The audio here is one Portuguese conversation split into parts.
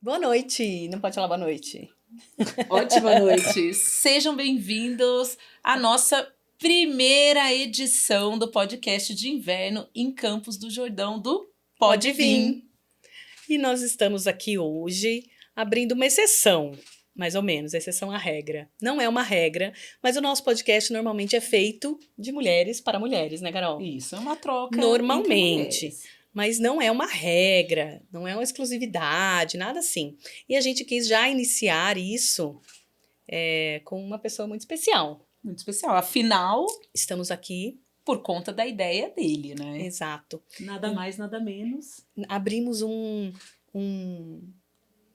Boa noite! Não pode falar boa noite. Ótima noite! Sejam bem-vindos à nossa primeira edição do podcast de inverno em Campos do Jordão do Pode Vir. E nós estamos aqui hoje abrindo uma exceção, mais ou menos, exceção à regra. Não é uma regra, mas o nosso podcast normalmente é feito de mulheres para mulheres, né, Carol? Isso, é uma troca Normalmente. entre mulheres. Mas não é uma regra, não é uma exclusividade, nada assim. E a gente quis já iniciar isso com uma pessoa muito especial. Muito especial. Afinal, Estamos aqui, por conta da ideia dele, né? exato. Nada mais, nada menos. Abrimos um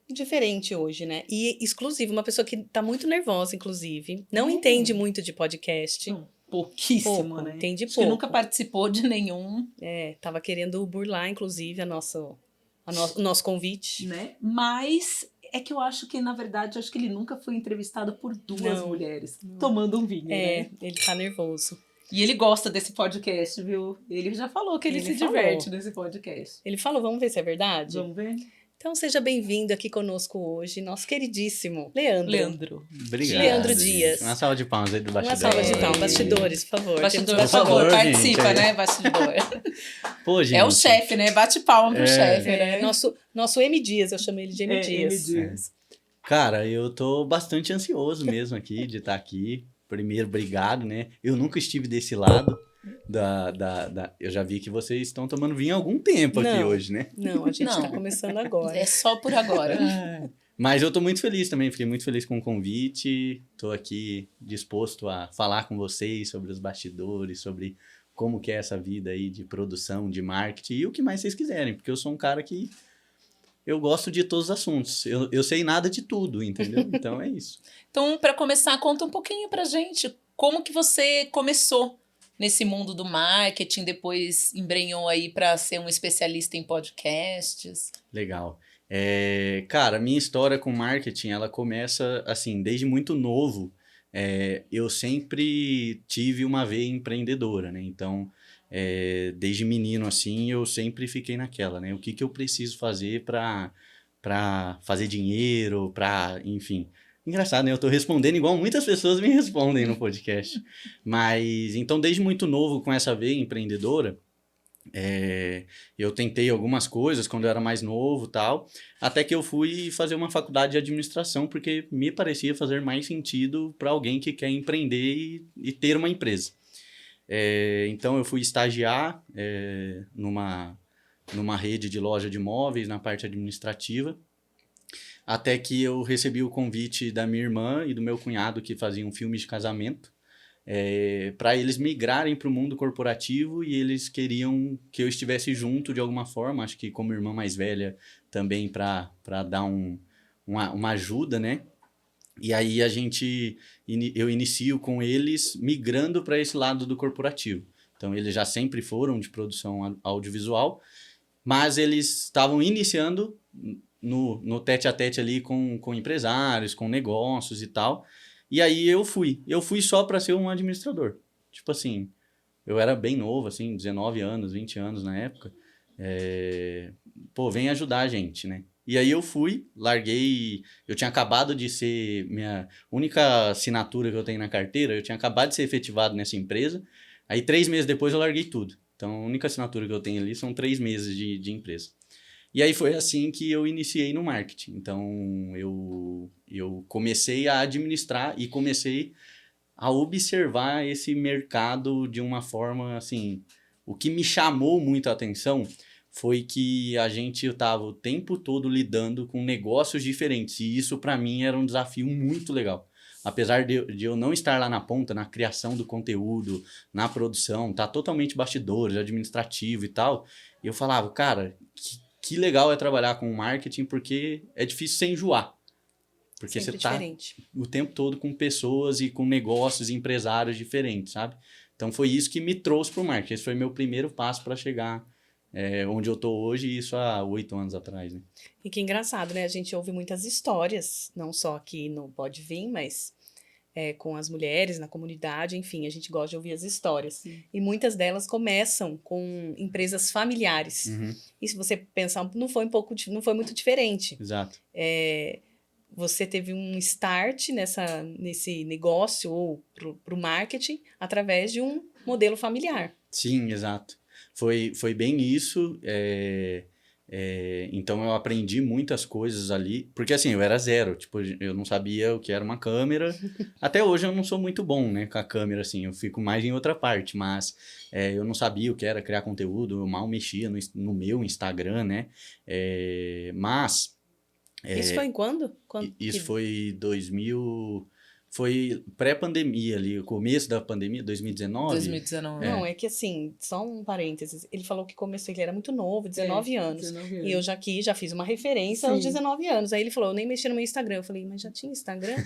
diferente hoje, né? E exclusivo, uma pessoa que tá muito nervosa, inclusive. Não entende muito de podcast. Pouquíssimo, Pouco, né? entende Acho pouco. que nunca participou de nenhum. Tava querendo burlar, inclusive, o nosso convite. Né? Mas é que eu acho que, na verdade, acho que ele nunca foi entrevistado por duas mulheres tomando um vinho, né? Ele tá nervoso. E ele gosta desse podcast, viu? Ele já falou que ele se diverte nesse podcast. Ele falou, vamos ver se é verdade? Vamos ver? Então seja bem-vindo aqui conosco hoje, nosso queridíssimo Leandro. Obrigado. Leandro Dias. Uma salva de palmas aí do bastidor. Uma salva de palmas. Bastidores, por favor. Bastidor, Temos por favor, gente, participa, né, bastidor? Pô, gente. É o chefe, né? Bate palma pro chefe, né? Nosso M. Dias, eu chamo ele de M. Dias. M. Dias. Cara, eu tô bastante ansioso mesmo aqui de estar aqui. Primeiro, obrigado, né? Eu nunca estive desse lado. Eu já vi que vocês estão tomando vinho há algum tempo aqui hoje, né? Não, a gente tá começando agora. É só por agora. Mas eu tô muito feliz também, fiquei muito feliz com o convite. Tô aqui disposto a falar com vocês sobre os bastidores, sobre como que é essa vida aí de produção, de marketing e o que mais vocês quiserem, porque eu sou um cara que eu gosto de todos os assuntos. Eu sei nada de tudo, entendeu? Então é isso. Então, para começar, conta um pouquinho pra gente como que você começou nesse mundo do marketing, depois embrenhou aí para ser um especialista em podcasts. Legal. Cara, minha história com marketing, ela começa assim, desde muito novo. Eu sempre tive uma veia empreendedora, né? Então, desde menino, assim, eu sempre fiquei naquela, né? O que eu preciso fazer para fazer dinheiro, enfim... Engraçado, né? Eu tô respondendo igual muitas pessoas me respondem no podcast. Mas, então, desde muito novo, com essa veia empreendedora, eu tentei algumas coisas quando eu era mais novo e tal, até que eu fui fazer uma faculdade de administração, porque me parecia fazer mais sentido para alguém que quer empreender e ter uma empresa. Então, eu fui estagiar numa rede de loja de imóveis, na parte administrativa, até que eu recebi o convite da minha irmã e do meu cunhado, que faziam filmes de casamento, para eles migrarem para o mundo corporativo, e eles queriam que eu estivesse junto de alguma forma, acho que como irmã mais velha também para dar uma ajuda, né? E aí eu inicio com eles migrando para esse lado do corporativo. Então eles já sempre foram de produção audiovisual, mas eles estavam iniciando no tete-a-tete ali com empresários, com negócios e tal. E aí eu fui só para ser um administrador. Tipo assim, eu era bem novo, assim, 19 anos, 20 anos na época. Vem ajudar a gente, né? E aí eu larguei, eu tinha acabado de ser, minha única assinatura que eu tenho na carteira, eu tinha acabado de ser efetivado nessa empresa. Aí 3 meses depois eu larguei tudo. Então a única assinatura que eu tenho ali são 3 meses de empresa. E aí foi assim que eu iniciei no marketing. Então, eu comecei a administrar e comecei a observar esse mercado de uma forma, assim... O que me chamou muito a atenção foi que a gente estava o tempo todo lidando com negócios diferentes. E isso, para mim, era um desafio muito legal. Apesar de eu não estar lá na ponta, na criação do conteúdo, na produção, tá totalmente bastidores, administrativo e tal, eu falava, cara... Que legal é trabalhar com marketing, porque é difícil você enjoar. Porque sempre você tá o tempo todo com pessoas e com negócios e empresários diferentes, sabe? Então foi isso que me trouxe para o marketing. Esse foi meu primeiro passo para chegar onde eu tô hoje, isso há 8 anos atrás, né? E que engraçado, né? A gente ouve muitas histórias, não só aqui no Pode Vir, mas com as mulheres na comunidade, enfim, a gente gosta de ouvir as histórias. Sim. E muitas delas começam com empresas familiares. Uhum, E se você pensar, não foi muito diferente. exato. Você teve um start nesse negócio ou pro marketing através de um modelo familiar. Sim, exato. Foi bem isso. Então eu aprendi muitas coisas ali, porque assim, eu era zero, tipo, eu não sabia o que era uma câmera. Até hoje eu não sou muito bom, né, com a câmera, assim, eu fico mais em outra parte, mas eu não sabia o que era criar conteúdo, eu mal mexia no meu Instagram, né, mas... Isso foi em quando? Isso foi 2000... Foi pré-pandemia ali, o começo da pandemia, 2019. 2019. Não, é que assim, só um parênteses. Ele falou que começou, ele era muito novo, 19 anos. 19 anos. E eu já fiz uma referência aos 19 anos. Aí ele falou, eu nem mexi no meu Instagram. Eu falei, mas já tinha Instagram?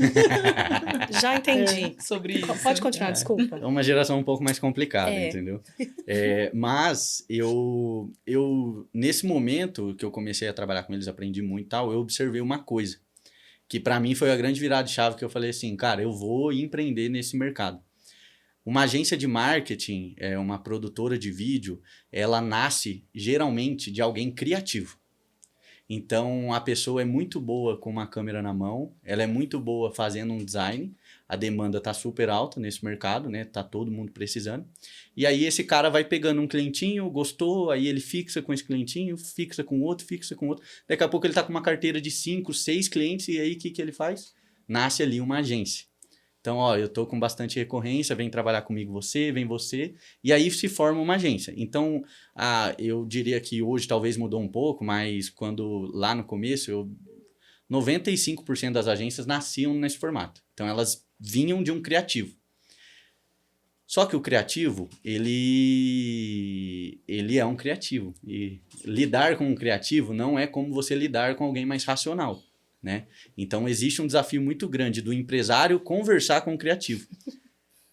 Já entendi. Sobre isso. Pode continuar, desculpa. É uma geração um pouco mais complicada, É. entendeu? Mas nesse momento que eu comecei a trabalhar com eles, aprendi muito e tal, eu observei uma coisa. Que para mim foi a grande virada de chave que eu falei assim, cara, eu vou empreender nesse mercado. Uma agência de marketing, uma produtora de vídeo, ela nasce geralmente de alguém criativo. Então, a pessoa é muito boa com uma câmera na mão, ela é muito boa fazendo um design, a demanda tá super alta nesse mercado, né? Tá todo mundo precisando. E aí esse cara vai pegando um clientinho, gostou, aí ele fixa com esse clientinho, fixa com outro. Daqui a pouco ele tá com uma carteira de 5, 6 clientes, e aí o que ele faz? Nasce ali uma agência. Então, ó, eu tô com bastante recorrência, vem trabalhar comigo vem você, e aí se forma uma agência. Então, eu diria que hoje talvez mudou um pouco, mas quando lá no começo, 95% das agências nasciam nesse formato. Então, elas vinham de um criativo. Só que o criativo, ele é um criativo. E lidar com um criativo não é como você lidar com alguém mais racional, né? Então, existe um desafio muito grande do empresário conversar com o criativo.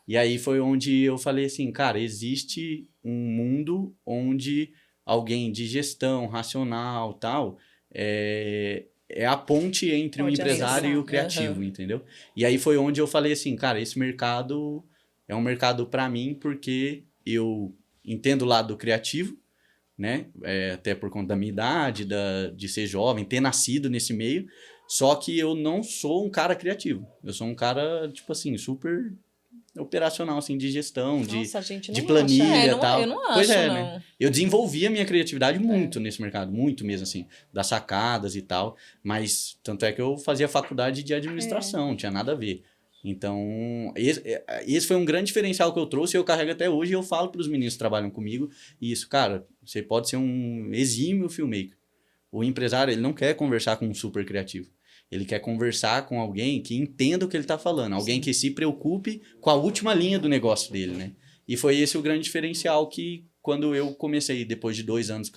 E aí foi onde eu falei assim, cara, existe um mundo onde alguém de gestão racional, tal, é a ponte entre o Pode empresário e o acessar. criativo, entendeu? E aí foi onde eu falei assim, cara, esse mercado é um mercado para mim porque eu entendo o lado do criativo, né? Até por conta da minha idade, de ser jovem, ter nascido nesse meio, só que eu não sou um cara criativo. Eu sou um cara, tipo assim, super operacional, assim, de gestão, Nossa, a gente de não planilha acha. e tal. Eu não acho, Pois não. né? Eu desenvolvi a minha criatividade muito nesse mercado, muito mesmo, assim, das sacadas e tal, mas tanto é que eu fazia faculdade de administração, não tinha nada a ver. Então, esse foi um grande diferencial que eu trouxe e eu carrego até hoje e eu falo para os meninos que trabalham comigo isso, cara, você pode ser um exímio filmmaker. O empresário, ele não quer conversar com um super criativo. Ele quer conversar com alguém que entenda o que ele está falando, alguém que se preocupe com a última linha do negócio dele, né? E foi esse o grande diferencial que, quando eu comecei, depois de 2 anos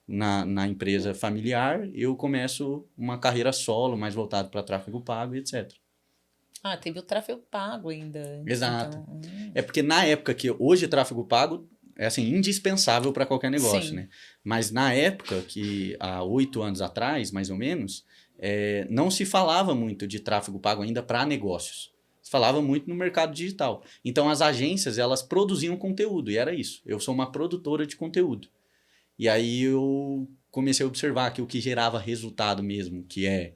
na empresa familiar, eu começo uma carreira solo, mais voltado para tráfego pago e etc. Ah, teve o tráfego pago ainda. Exato. Então, É porque na época que hoje tráfego pago é assim, indispensável para qualquer negócio, Sim. né? Mas na época, que há 8 anos atrás, mais ou menos, não se falava muito de tráfego pago ainda para negócios. Se falava muito no mercado digital. Então as agências, elas produziam conteúdo, e era isso. Eu sou uma produtora de conteúdo. E aí eu comecei a observar que o que gerava resultado mesmo, que é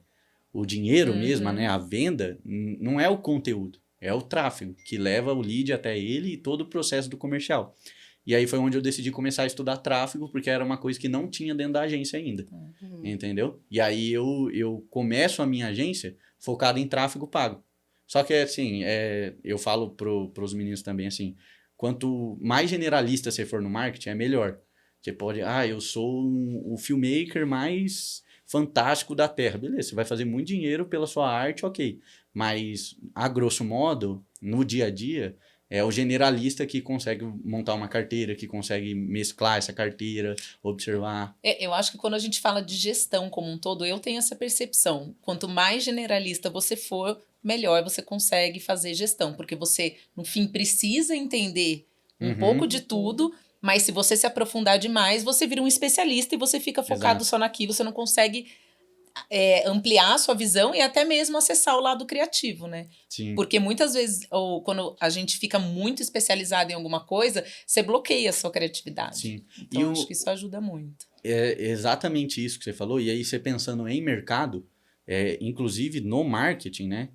o dinheiro mesmo, né, a venda, não é o conteúdo, é o tráfego, que leva o lead até ele e todo o processo do comercial. E aí foi onde eu decidi começar a estudar tráfego, porque era uma coisa que não tinha dentro da agência ainda, entendeu? E aí eu começo a minha agência focada em tráfego pago. Só que, assim, eu falo pros meninos também, assim, quanto mais generalista você for no marketing, é melhor. Você pode, eu sou o filmmaker mais fantástico da Terra. Beleza, você vai fazer muito dinheiro pela sua arte, ok. Mas, a grosso modo, no dia a dia, é o generalista que consegue montar uma carteira, que consegue mesclar essa carteira, observar. Eu acho que quando a gente fala de gestão como um todo, eu tenho essa percepção. Quanto mais generalista você for, melhor você consegue fazer gestão. Porque você, no fim, precisa entender um pouco de tudo, mas se você se aprofundar demais, você vira um especialista e você fica focado só naquilo, você não consegue ampliar a sua visão e até mesmo acessar o lado criativo, né? Sim. Porque muitas vezes, ou quando a gente fica muito especializado em alguma coisa, você bloqueia a sua criatividade. Sim. Então, eu acho que isso ajuda muito. É exatamente isso que você falou. E aí, você pensando em mercado, inclusive no marketing, né?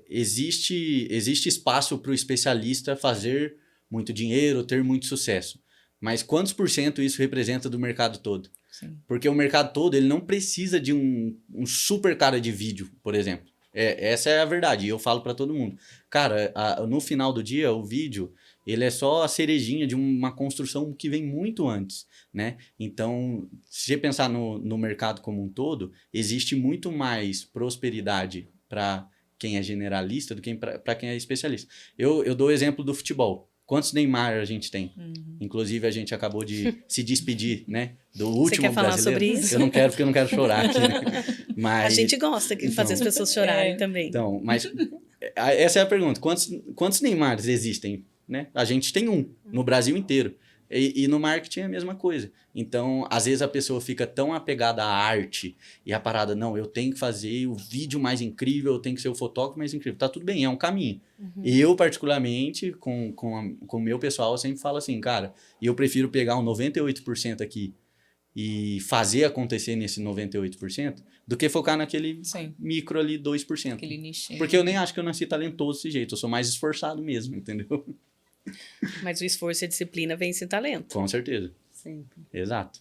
Existe espaço para o especialista fazer muito dinheiro, ter muito sucesso. Mas quantos por cento isso representa do mercado todo? Sim. Porque o mercado todo, ele não precisa de um super cara de vídeo, por exemplo. Essa é a verdade, e eu falo para todo mundo. Cara, no final do dia, o vídeo, ele é só a cerejinha de uma construção que vem muito antes, né? Então, se você pensar no mercado como um todo, existe muito mais prosperidade para quem é generalista do que para quem é especialista. Eu dou o exemplo do futebol. Quantos Neymar a gente tem? Inclusive, a gente acabou de se despedir, né? Do último Você quer falar brasileiro. sobre isso? Eu não quero, porque eu não quero chorar aqui, né? Mas, A gente gosta de fazer as pessoas chorarem também. então, mas essa é a pergunta. Quantos Neymares existem, né? A gente tem um no Brasil inteiro. E no marketing é a mesma coisa. Então, às vezes a pessoa fica tão apegada à arte e a parada, não, eu tenho que fazer o vídeo mais incrível, eu tenho que ser o fotógrafo mais incrível. Tá tudo bem, é um caminho. Eu, particularmente, com o meu pessoal, eu sempre falo assim, cara, eu prefiro pegar um 98% aqui e fazer acontecer nesse 98% do que focar naquele micro ali 2%. Aquele nichinho. Porque eu nem acho que eu nasci talentoso desse jeito, eu sou mais esforçado mesmo, entendeu? Mas o esforço e a disciplina vence o talento. Com certeza. Sempre. Exato.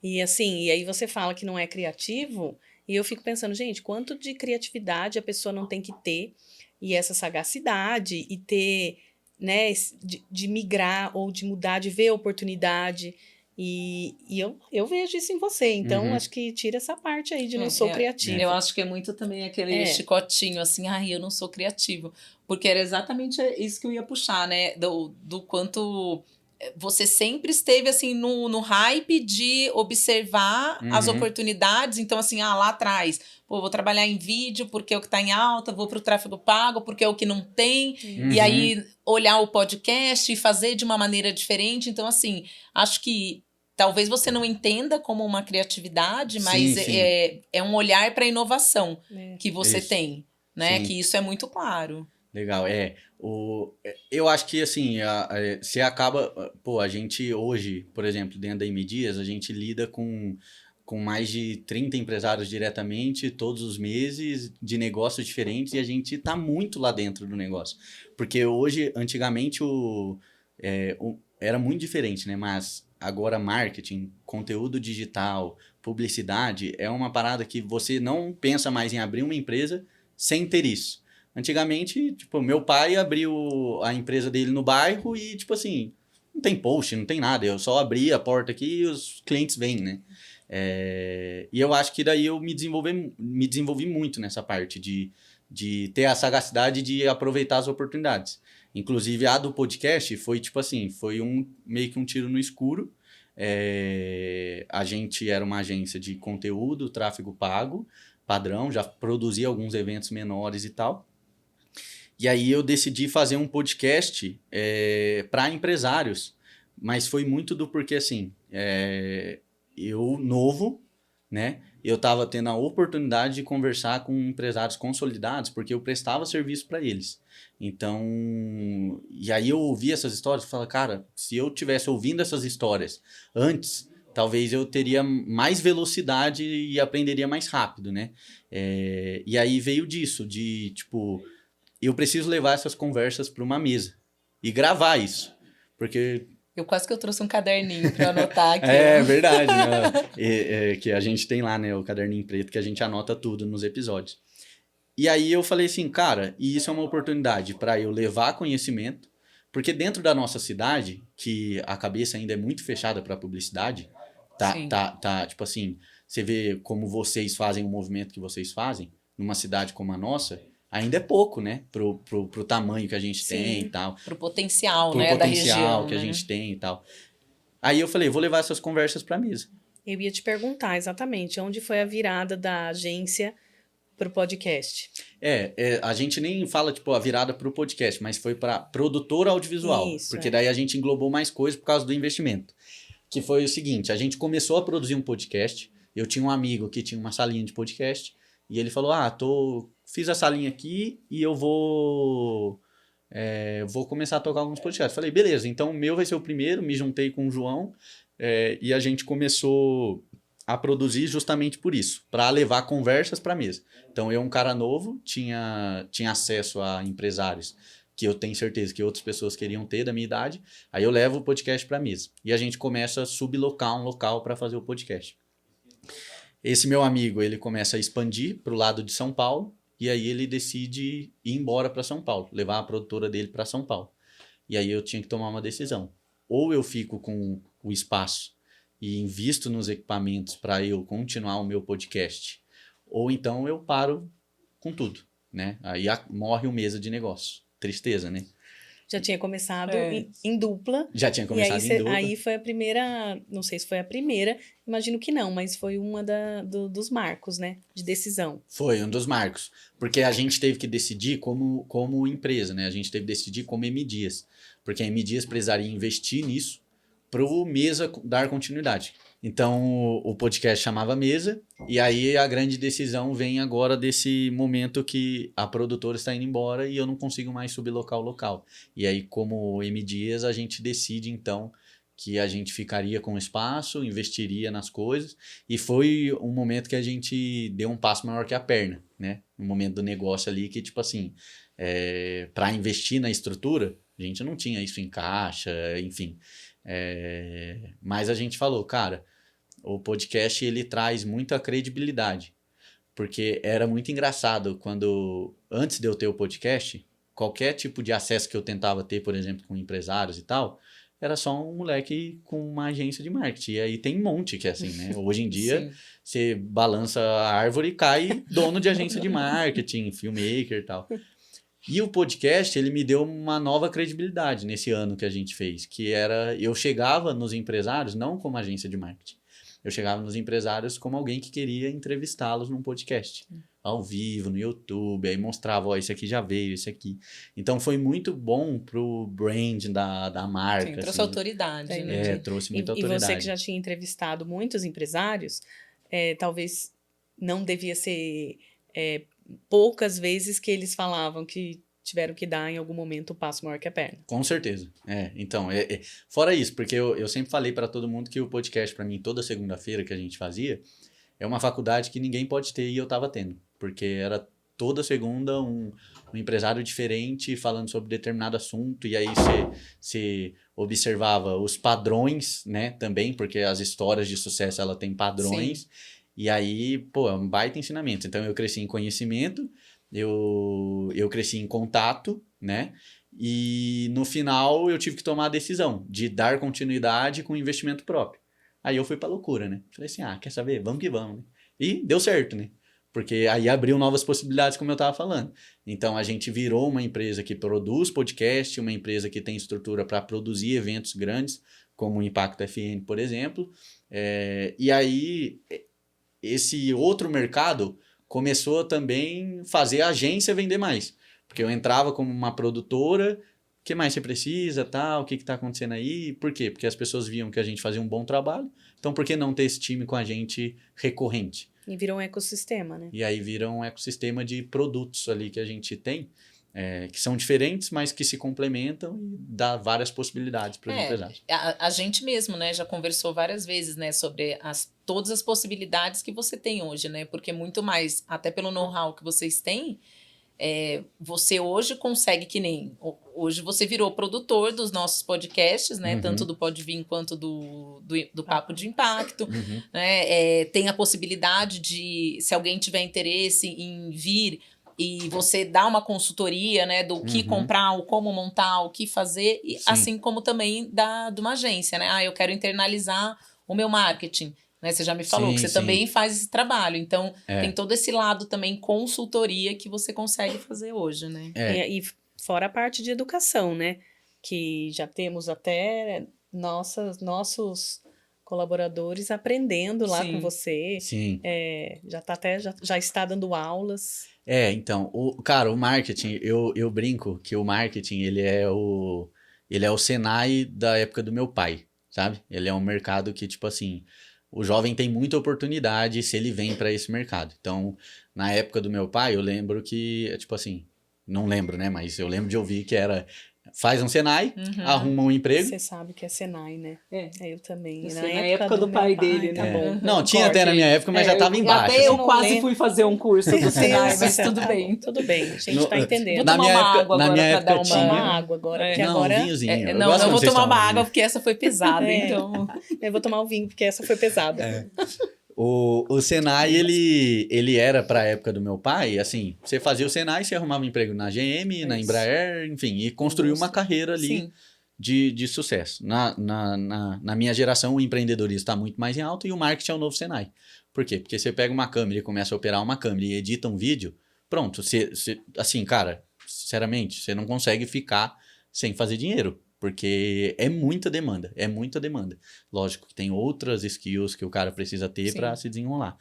E assim, e aí você fala que não é criativo, e eu fico pensando, gente, quanto de criatividade a pessoa não tem que ter, e essa sagacidade, e ter, né, de migrar ou de mudar, de ver a oportunidade. E eu vejo isso em você, então acho que tira essa parte aí de não sou criativo. Eu acho que é muito também aquele chicotinho assim, eu não sou criativo. Porque era exatamente isso que eu ia puxar, né? Do quanto você sempre esteve assim no hype de observar as oportunidades. Então, assim, lá atrás, vou trabalhar em vídeo porque é o que está em alta, vou para o tráfego pago porque é o que não tem. E aí, olhar o podcast e fazer de uma maneira diferente. Então, assim, acho que talvez você não entenda como uma criatividade, mas sim. É um olhar para a inovação que você Isso. tem, né? Sim. Que isso é muito claro. Legal, eu acho que assim, você acaba, a gente hoje, por exemplo, dentro da M Dias, a gente lida com mais de 30 empresários diretamente, todos os meses, de negócios diferentes, e a gente tá muito lá dentro do negócio. Porque hoje, antigamente, era muito diferente, né? Mas agora marketing, conteúdo digital, publicidade, é uma parada que você não pensa mais em abrir uma empresa sem ter isso. Antigamente, tipo, meu pai abriu a empresa dele no bairro e, tipo assim, não tem post, não tem nada. Eu só abri a porta aqui e os clientes vêm, né? E eu acho que daí eu me desenvolvi muito nessa parte de ter a sagacidade de aproveitar as oportunidades. Inclusive, a do podcast foi, tipo assim, foi meio que um tiro no escuro. A gente era uma agência de conteúdo, tráfego pago, padrão, já produzia alguns eventos menores e tal. E aí eu decidi fazer um podcast para empresários, mas foi muito porque, assim, eu, novo, né, eu estava tendo a oportunidade de conversar com empresários consolidados, porque eu prestava serviço para eles. Então, e aí eu ouvi essas histórias e falei, cara, se eu tivesse ouvindo essas histórias antes, talvez eu teria mais velocidade e aprenderia mais rápido, né? E aí veio disso, de, tipo, eu preciso levar essas conversas para uma mesa e gravar isso, porque... Eu quase que eu trouxe um caderninho para anotar aqui. Verdade, né? Que a gente tem lá, né, o caderninho preto, que a gente anota tudo nos episódios. E aí eu falei assim, cara, e isso é uma oportunidade para eu levar conhecimento, porque dentro da nossa cidade, que a cabeça ainda é muito fechada para publicidade, tipo assim, você vê como vocês fazem o movimento que vocês fazem, numa cidade como a nossa, ainda é pouco, né? Pro tamanho que a gente tem e tal. Pro potencial, pro né? potencial da região, que né? a gente tem e tal. Aí eu falei, vou levar essas conversas pra mesa. Eu ia te perguntar exatamente onde foi a virada da agência pro podcast. A gente nem fala, tipo, a virada pro podcast, mas foi pra produtora audiovisual. Isso, porque daí a gente englobou mais coisas por causa do investimento. Que foi o seguinte, a gente começou a produzir um podcast, Eu tinha um amigo que tinha uma salinha de podcast e ele falou, fiz a salinha aqui e eu vou começar a tocar alguns podcasts. Falei, beleza, então o meu vai ser o primeiro, me juntei com o João e a gente começou a produzir justamente por isso, para levar conversas para a mesa. Então eu, um cara novo, tinha acesso a empresários que eu tenho certeza que outras pessoas queriam ter da minha idade, aí eu levo o podcast para a mesa. E a gente começa a sublocar um local para fazer o podcast. Esse meu amigo, ele começa a expandir para o lado de São Paulo, e aí ele decide ir embora para São Paulo, levar a produtora dele para São Paulo. E aí eu tinha que tomar uma decisão. Ou eu fico com o espaço e invisto nos equipamentos para eu continuar o meu podcast, ou então eu paro com tudo, né? Aí morre o mesa de negócio. Tristeza, né? Já tinha começado em dupla. Já tinha começado em dupla. Aí foi a primeira, não sei se foi a primeira, imagino que não, mas foi uma dos marcos, né? De decisão. Foi um dos marcos. Porque a gente teve que decidir como empresa, né? A gente teve que decidir como M Dias. Porque a M Dias precisaria investir nisso para o Mesa dar continuidade. Então, o podcast chamava Mesa, e aí a grande decisão vem agora desse momento que a produtora está indo embora e eu não consigo mais sublocar o local. E aí, como M Dias, a gente decide, então, que a gente ficaria com o espaço, investiria nas coisas, e foi um momento que a gente deu um passo maior que a perna, né? Um momento do negócio ali que, tipo assim, para investir na estrutura, a gente não tinha isso em caixa, enfim. Mas a gente falou, cara, o podcast ele traz muita credibilidade, porque era muito engraçado quando, antes de eu ter o podcast, qualquer tipo de acesso que eu tentava ter, por exemplo, com empresários e tal, era só um moleque com uma agência de marketing. E aí tem um monte que é assim, né? Hoje em dia, você balança a árvore e cai dono de agência de marketing, filmmaker e tal. E o podcast, ele me deu uma nova credibilidade nesse ano que a gente fez, que era, eu chegava nos empresários não como agência de marketing, eu chegava nos empresários como alguém que queria entrevistá-los num podcast, ao vivo, no YouTube, aí mostrava, ó, esse aqui já veio, esse aqui. Então foi muito bom pro brand da marca. Sim, trouxe assim. autoridade, né? Trouxe muita autoridade. E você que já tinha entrevistado muitos empresários, talvez não devia ser poucas vezes que eles falavam que tiveram que dar em algum momento o passo maior que a perna. Com certeza. Então, fora isso, porque eu sempre falei para todo mundo que o podcast, para mim, toda segunda-feira que a gente fazia, é uma faculdade que ninguém pode ter e eu tava tendo. Porque era toda segunda um empresário diferente falando sobre determinado assunto, e aí você observava os padrões, né, também, porque as histórias de sucesso, ela tem padrões. Sim. E aí, pô, é um baita ensinamento. Então, eu cresci em conhecimento, eu cresci em contato, né? E no final eu tive que tomar a decisão de dar continuidade com investimento próprio. Aí eu fui pra loucura, né? Falei assim, quer saber? Vamos que vamos, né? E deu certo, né? Porque aí abriu novas possibilidades, como eu tava falando. Então a gente virou uma empresa que produz podcast, uma empresa que tem estrutura para produzir eventos grandes, como o Impacto FN, por exemplo. E aí esse outro mercado começou a também fazer a agência vender mais. Porque eu entrava como uma produtora, o que mais você precisa, tal, o que está acontecendo aí? Por quê? Porque as pessoas viam que a gente fazia um bom trabalho, então por que não ter esse time com a gente recorrente? E virou um ecossistema, né? E aí vira um ecossistema de produtos ali que a gente tem, que são diferentes, mas que se complementam e dá várias possibilidades para os empresários. A gente mesmo, né, já conversou várias vezes, né, sobre todas as possibilidades que você tem hoje, né, porque muito mais, até pelo know-how que vocês têm, você hoje consegue hoje você virou produtor dos nossos podcasts, né, tanto do Pode Vir quanto do Papo de Impacto, né, tem a possibilidade de, se alguém tiver interesse em vir e você dá uma consultoria, né, do que comprar, o como montar, o que fazer, e assim como também de uma agência, né? Eu quero internalizar o meu marketing, né? Você já me falou que você também faz esse trabalho, então tem todo esse lado também consultoria que você consegue fazer hoje, né? E fora a parte de educação, né? Que já temos até nossos colaboradores aprendendo lá com você. Sim. Já está dando aulas. Então, o marketing, eu brinco que o marketing, ele é o Senai da época do meu pai, sabe? Ele é um mercado que, tipo assim, o jovem tem muita oportunidade se ele vem para esse mercado. Então, na época do meu pai, eu lembro que, tipo assim, não lembro, né? Mas eu lembro de ouvir que era, faz um Senai, arruma um emprego. Você sabe que é Senai, né? É. Eu também. Você, na época do meu pai dele, tá né? bom. Não, tinha até na minha época, mas já tava embaixo. Até eu Não quase lembro. fui fazer um curso do Senai, mas tudo Tá bem. bom, tudo bem, a gente No- tá entendendo. Vou Na tomar minha uma época- água na agora minha pra época dar Tomar tinha- uma água agora, porque Não, agora... um vinhozinho. Não, gosto eu quando vou vocês tomar uma tomam água vinho. porque essa foi pesada, É. então. Eu vou tomar o vinho, porque essa foi pesada. O Senai, ele era pra época do meu pai, assim, você fazia o Senai, você arrumava um emprego na GM, na Isso. Embraer, enfim, e construiu uma carreira ali Sim. de sucesso. Na minha geração, o empreendedorismo está muito mais em alta e o marketing é o novo Senai. Por quê? Porque você pega uma câmera e começa a operar uma câmera e edita um vídeo, pronto, assim, cara, sinceramente, você não consegue ficar sem fazer dinheiro. Porque é muita demanda, é muita demanda. Lógico que tem outras skills que o cara precisa ter Sim. para se desenrolar.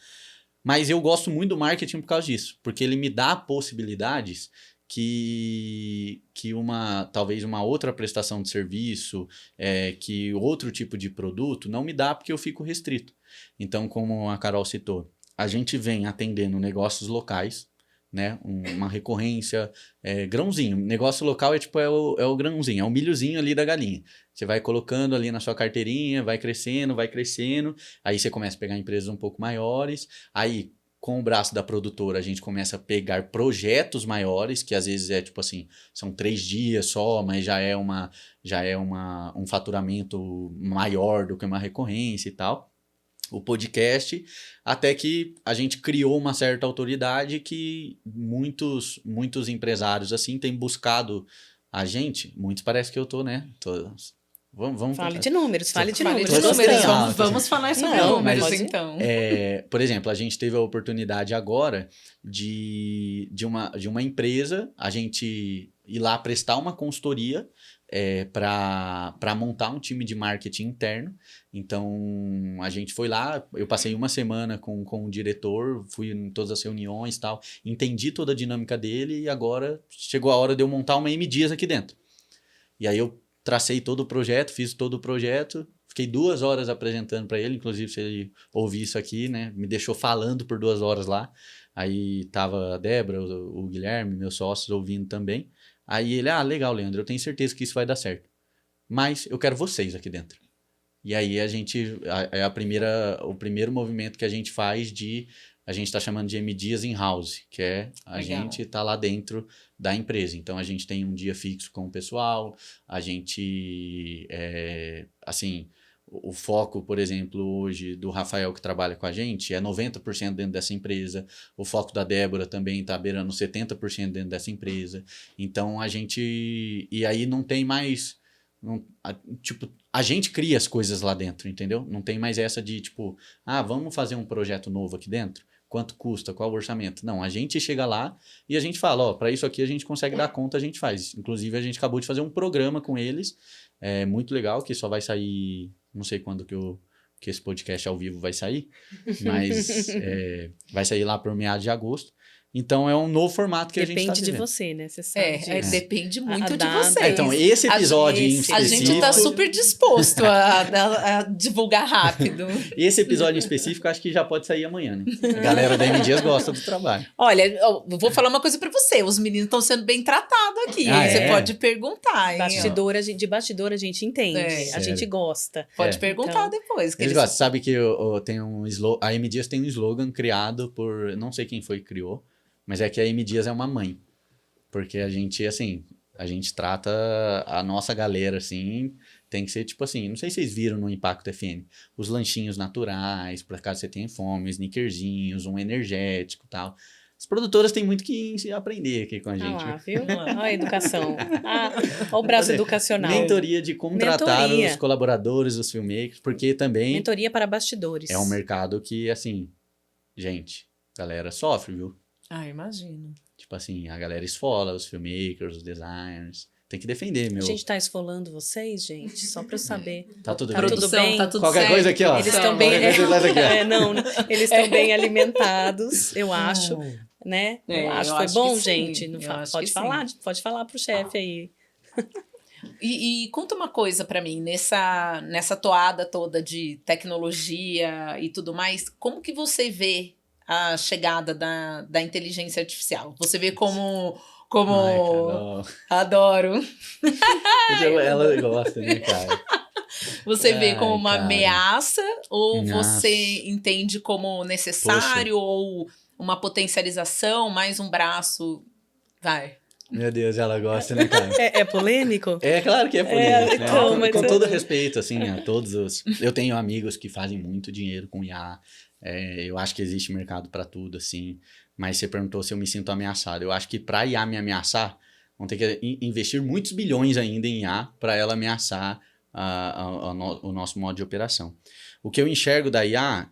Mas eu gosto muito do marketing por causa disso, porque ele me dá possibilidades que talvez uma outra prestação de serviço, que outro tipo de produto não me dá porque eu fico restrito. Então, como a Carol citou, a gente vem atendendo negócios locais, né? Uma recorrência, grãozinho. Negócio local é o grãozinho, é o milhozinho ali da galinha. Você vai colocando ali na sua carteirinha, vai crescendo, aí você começa a pegar empresas um pouco maiores, aí com o braço da produtora a gente começa a pegar projetos maiores, que às vezes tipo assim, são 3 dias só, mas já é um faturamento maior do que uma recorrência e tal. O podcast, até que a gente criou uma certa autoridade que muitos empresários assim têm buscado a gente. Muitos parece que eu tô, né? Vamos Fale de números, fale de Fale números. de números, Gostei. vamos falar sobre Não, números, mas- então. Por exemplo, a gente teve a oportunidade agora de uma empresa, a gente ir lá prestar uma consultoria para montar um time de marketing interno. Então, a gente foi lá, eu passei uma semana com o diretor, fui em todas as reuniões e tal, entendi toda a dinâmica dele e agora chegou a hora de eu montar uma M Dias aqui dentro. E aí eu tracei todo o projeto, fiz todo o projeto, fiquei 2 horas apresentando para ele, inclusive se ele ouvir isso aqui, né, me deixou falando por 2 horas lá. Aí tava a Débora, o Guilherme, meus sócios ouvindo também. Aí ele, legal, Leandro, eu tenho certeza que isso vai dar certo. Mas eu quero vocês aqui dentro. E aí o primeiro movimento que a gente faz a gente está chamando de M Dias in-house, que é a Legal. gente tá lá dentro da empresa. Então a gente tem um dia fixo com o pessoal, a gente, assim, o foco, por exemplo, hoje do Rafael que trabalha com a gente é 90% dentro dessa empresa. O foco da Débora também está beirando 70% dentro dessa empresa. Então e aí não tem mais, a gente cria as coisas lá dentro, entendeu? Não tem mais essa de tipo, vamos fazer um projeto novo aqui dentro? Quanto custa? Qual o orçamento? Não, a gente chega lá e a gente fala, para isso aqui a gente consegue dar conta, a gente faz. Inclusive, a gente acabou de fazer um programa com eles, muito legal, que só vai sair, não sei quando que esse podcast ao vivo vai sair, mas vai sair lá por meados de agosto. Então, é um novo formato que a gente está Depende de vivendo. você, né? Você sabe disso. Depende muito de data. vocês. Então, esse episódio em esse- A específico... gente tá super disposto a divulgar rápido. Esse episódio em específico, acho que já pode sair amanhã, né? A galera da M Dias gosta do trabalho. Olha, eu vou falar uma coisa pra você. Os meninos estão sendo bem tratados aqui. Você pode perguntar, hein? De bastidor a gente entende, a Sério. gente gosta. Pode perguntar Então, depois. Que Eles eles- gostam. Sabe que a M Dias tem um slogan criado por... Não sei quem foi que criou, mas é que a M Dias é uma mãe. Porque a gente, assim... A gente trata a nossa galera, assim... Tem que ser, tipo assim... Não sei se vocês viram no Impacto FN. Os lanchinhos naturais, por caso você tenha fome, snickerzinhos, um energético e tal. As produtoras têm muito que aprender aqui com a gente. lá, viu? Olha a educação. Olha o braço educacional. Mentoria de como tratar Mentoria. os colaboradores, os filmmakers, porque também Mentoria para bastidores. é um mercado que, assim, gente, a galera sofre, viu? imagino. Tipo assim, a galera esfola, os filmmakers, os designers. Tem que defender, A meu. gente tá esfolando vocês, gente? Só pra eu saber. Tá tudo tá bem? tudo bem? Tá tudo Qualquer certo. coisa aqui, ó. Eles Então, estão bem... qualquer coisa faz aqui, ó. não, eles estão bem alimentados, eu acho, né? É, eu acho eu que foi acho bom, que sim. gente. Não Eu fa- acho pode que falar, pode falar pro chefe aí. E conta uma coisa pra mim, nessa toada toda de tecnologia e tudo mais, como que você vê a chegada da inteligência artificial? Você vê como... Ai, Como... Carol. Adoro. Ela gosta, né, cara? Você vê como Ai, uma cara. ameaça ou Nossa. você entende como necessário ou uma potencialização, mais um braço? Vai. Meu Deus, ela gosta, né, cara? É polêmico? É claro que é polêmico, né? então, Com, mas com é- todo respeito, assim, a todos os... Eu tenho amigos que fazem muito dinheiro com IA. Eu acho que existe mercado para tudo, assim. Mas você perguntou se eu me sinto ameaçado. Eu acho que para IA me ameaçar, vão ter que investir muitos bilhões ainda em IA para ela ameaçar o nosso modo de operação. O que eu enxergo da IA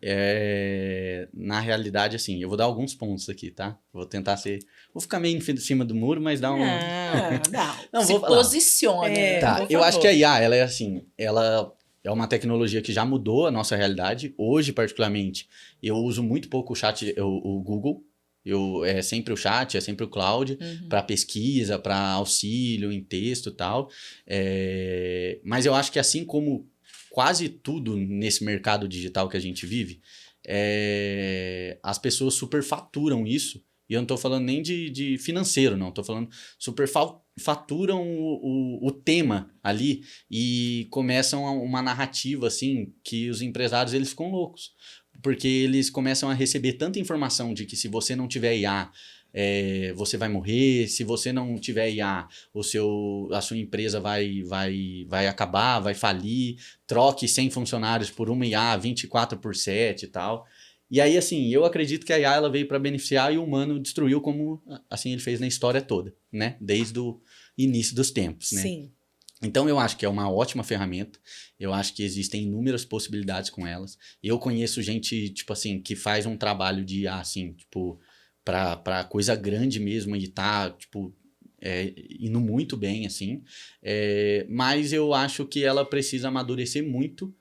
na realidade, assim, eu vou dar alguns pontos aqui, tá? Vou tentar ser... Vou ficar meio em cima do muro, mas dar um... Não. Não, Se vou falar. posiciona. Tá, por eu acho favor. que a IA, ela é assim, ela é uma tecnologia que já mudou a nossa realidade. Hoje, particularmente, eu uso muito pouco o Google. É sempre o chat, é sempre o cloud, para pesquisa, para auxílio em texto e tal. Mas eu acho que assim como quase tudo nesse mercado digital que a gente vive, as pessoas superfaturam isso. E eu não estou falando nem de financeiro, não. Estou falando superfaturam o tema ali e começam uma narrativa, assim, que os empresários, eles ficam loucos. Porque eles começam a receber tanta informação de que se você não tiver IA, você vai morrer. Se você não tiver IA, a sua empresa vai acabar, vai falir. Troque 100 funcionários por uma IA 24/7 e tal. E aí, assim, eu acredito que a IA ela veio para beneficiar e o humano destruiu como, assim, ele fez na história toda, né? Desde o início dos tempos, né? Sim. Então, eu acho que é uma ótima ferramenta. Eu acho que existem inúmeras possibilidades com elas. Eu conheço gente, tipo assim, que faz um trabalho de IA, assim, tipo, pra coisa grande mesmo e tá, tipo, indo muito bem, assim. Mas eu acho que ela precisa amadurecer muito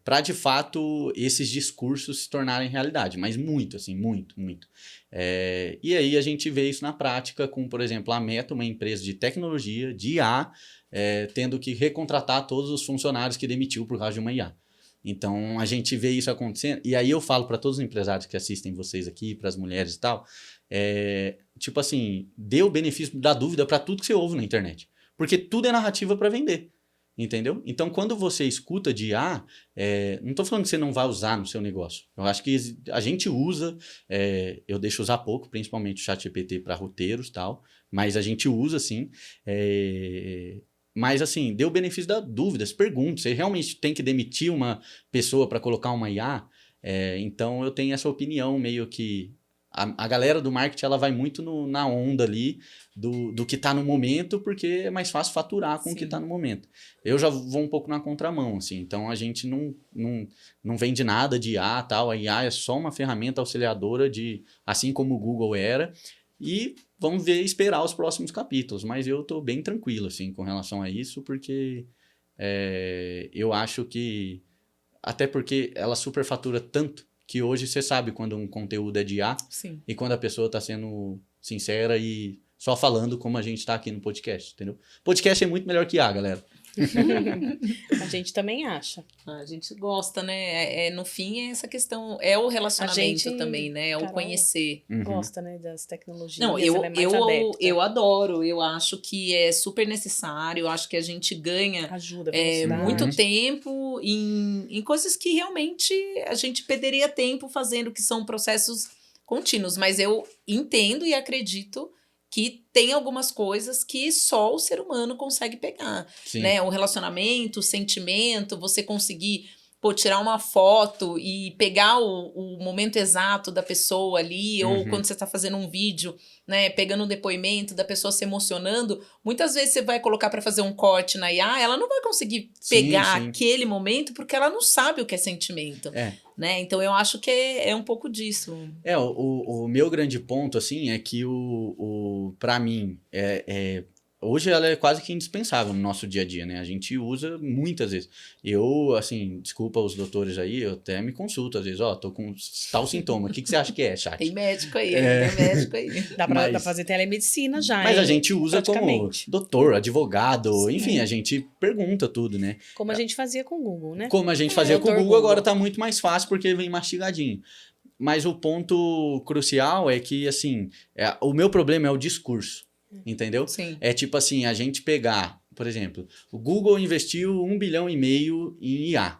para de fato esses discursos se tornarem realidade, mas muito, assim, muito, muito. E aí a gente vê isso na prática com, por exemplo, a Meta, uma empresa de tecnologia, de IA, tendo que recontratar todos os funcionários que demitiu por causa de uma IA. Então a gente vê isso acontecendo, e aí eu falo para todos os empresários que assistem vocês aqui, para as mulheres e tal, tipo assim, dê o benefício da dúvida para tudo que você ouve na internet, porque tudo é narrativa para vender. Entendeu? Então, quando você escuta de IA, não estou falando que você não vai usar no seu negócio. Eu acho que a gente usa, eu deixo usar pouco, principalmente o ChatGPT para roteiros e tal, mas a gente usa sim. Mas, assim, dê o benefício da dúvida, se pergunte, você realmente tem que demitir uma pessoa para colocar uma IA? Então, eu tenho essa opinião meio que... A galera do marketing, ela vai muito na onda ali do que está no momento, porque é mais fácil faturar com o que está no momento. Eu já vou um pouco na contramão, assim. Então, a gente não vende nada de IA e tal. A IA é só uma ferramenta auxiliadora, assim como o Google era. E vamos esperar os próximos capítulos. Mas eu estou bem tranquilo, assim, com relação a isso, porque eu acho que... Até porque ela superfatura tanto que hoje você sabe quando um conteúdo é de IA e quando a pessoa está sendo sincera e só falando como a gente está aqui no podcast, entendeu? Podcast é muito melhor que IA, galera. A gente também acha. A gente gosta, né? No fim, é essa questão, é o relacionamento também, né? É o Carol, conhecer. Gosta, né, das tecnologias. Não, ela é mais adepta. eu adoro, eu acho que é super necessário, eu acho que a gente ganha Ajuda, velocidade. muito tempo em coisas que realmente a gente perderia tempo fazendo, que são processos contínuos, mas eu entendo e acredito que tem algumas coisas que só o ser humano consegue pegar, né? O relacionamento, o sentimento, você conseguir tirar uma foto e pegar o momento exato da pessoa ali, ou quando você está fazendo um vídeo, né, pegando um depoimento da pessoa se emocionando, muitas vezes você vai colocar para fazer um corte na IA, ela não vai conseguir pegar aquele momento porque ela não sabe o que é sentimento. Né? Então eu acho que é um pouco disso. O meu grande ponto, assim, é que para mim, hoje ela é quase que indispensável no nosso dia a dia, né? A gente usa muitas vezes. Eu, assim, desculpa os doutores aí, eu até me consulto às vezes, ó, tô com tal sintoma, o que você acha que é, chat? Tem médico aí, tem médico aí. Dá pra fazer telemedicina já, Mas a hein? gente usa como Praticamente. doutor, advogado, Sim. enfim, a gente pergunta tudo, né? Como a gente fazia com o Google, né? Como a gente fazia com o doutor Google, agora Google. tá muito mais fácil porque vem mastigadinho. Mas o ponto crucial é que, assim, o meu problema é o discurso, entendeu? Sim. É tipo assim, a gente pegar, por exemplo, o Google investiu 1,5 bilhão em IA.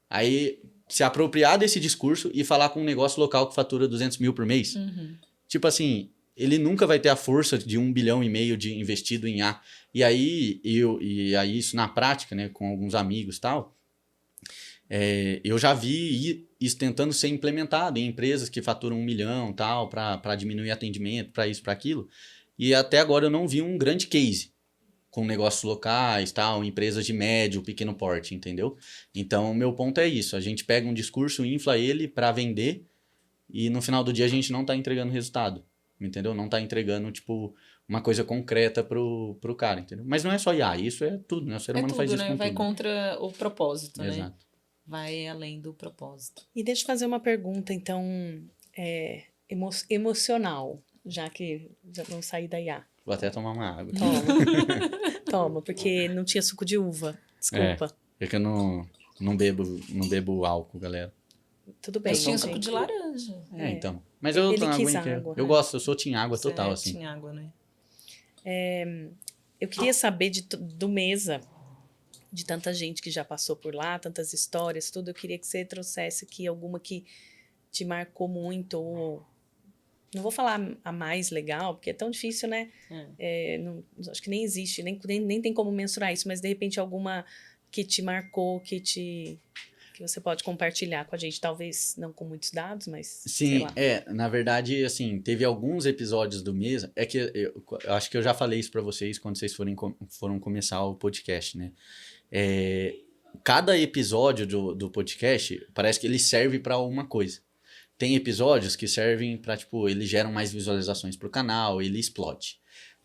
Aí, se apropriar desse discurso e falar com um negócio local que fatura 200 mil por mês, tipo assim, ele nunca vai ter a força de 1,5 bilhão de investido em IA. E aí, isso na prática, né, com alguns amigos e tal, eu já vi isso tentando ser implementado em empresas que faturam 1 milhão tal, para diminuir atendimento, para isso, para aquilo. E até agora eu não vi um grande case com negócios locais, tal, empresas de médio, pequeno porte, entendeu? Então, meu ponto é isso. A gente pega um discurso, infla ele para vender e no final do dia a gente não está entregando resultado, entendeu? Não está entregando, tipo, uma coisa concreta pro cara, entendeu? Mas não é só IA, isso é tudo, né? O ser humano faz isso com Vai tudo. contra o propósito, né? Exato. Vai além do propósito. E deixa eu fazer uma pergunta, então, emocional, já que já vamos sair da IA. Vou até tomar uma água. Toma. Toma, porque não tinha suco de uva. Desculpa. É que eu não bebo álcool, galera. Tudo bem. Mas tinha gente. suco de laranja. Então. Mas eu Ele tô na quis aguinha. água, Eu né? gosto, eu sou team água Você total, assim. tinha água, né? Eu queria saber do Mesa, de tanta gente que já passou por lá, tantas histórias, tudo. Eu queria que você trouxesse aqui alguma que te marcou muito, ou não vou falar a mais legal, porque é tão difícil, né? Acho que nem existe, nem tem como mensurar isso, mas de repente alguma que te marcou, que você pode compartilhar com a gente, talvez não com muitos dados, mas sei Sim, lá. na verdade, assim, teve alguns episódios do Mesa, é que eu acho que eu já falei isso pra vocês quando vocês foram começar o podcast, né? Cada episódio do podcast, parece que ele serve pra uma coisa. Tem episódios que servem pra, tipo, eles geram mais visualizações pro canal, ele explode.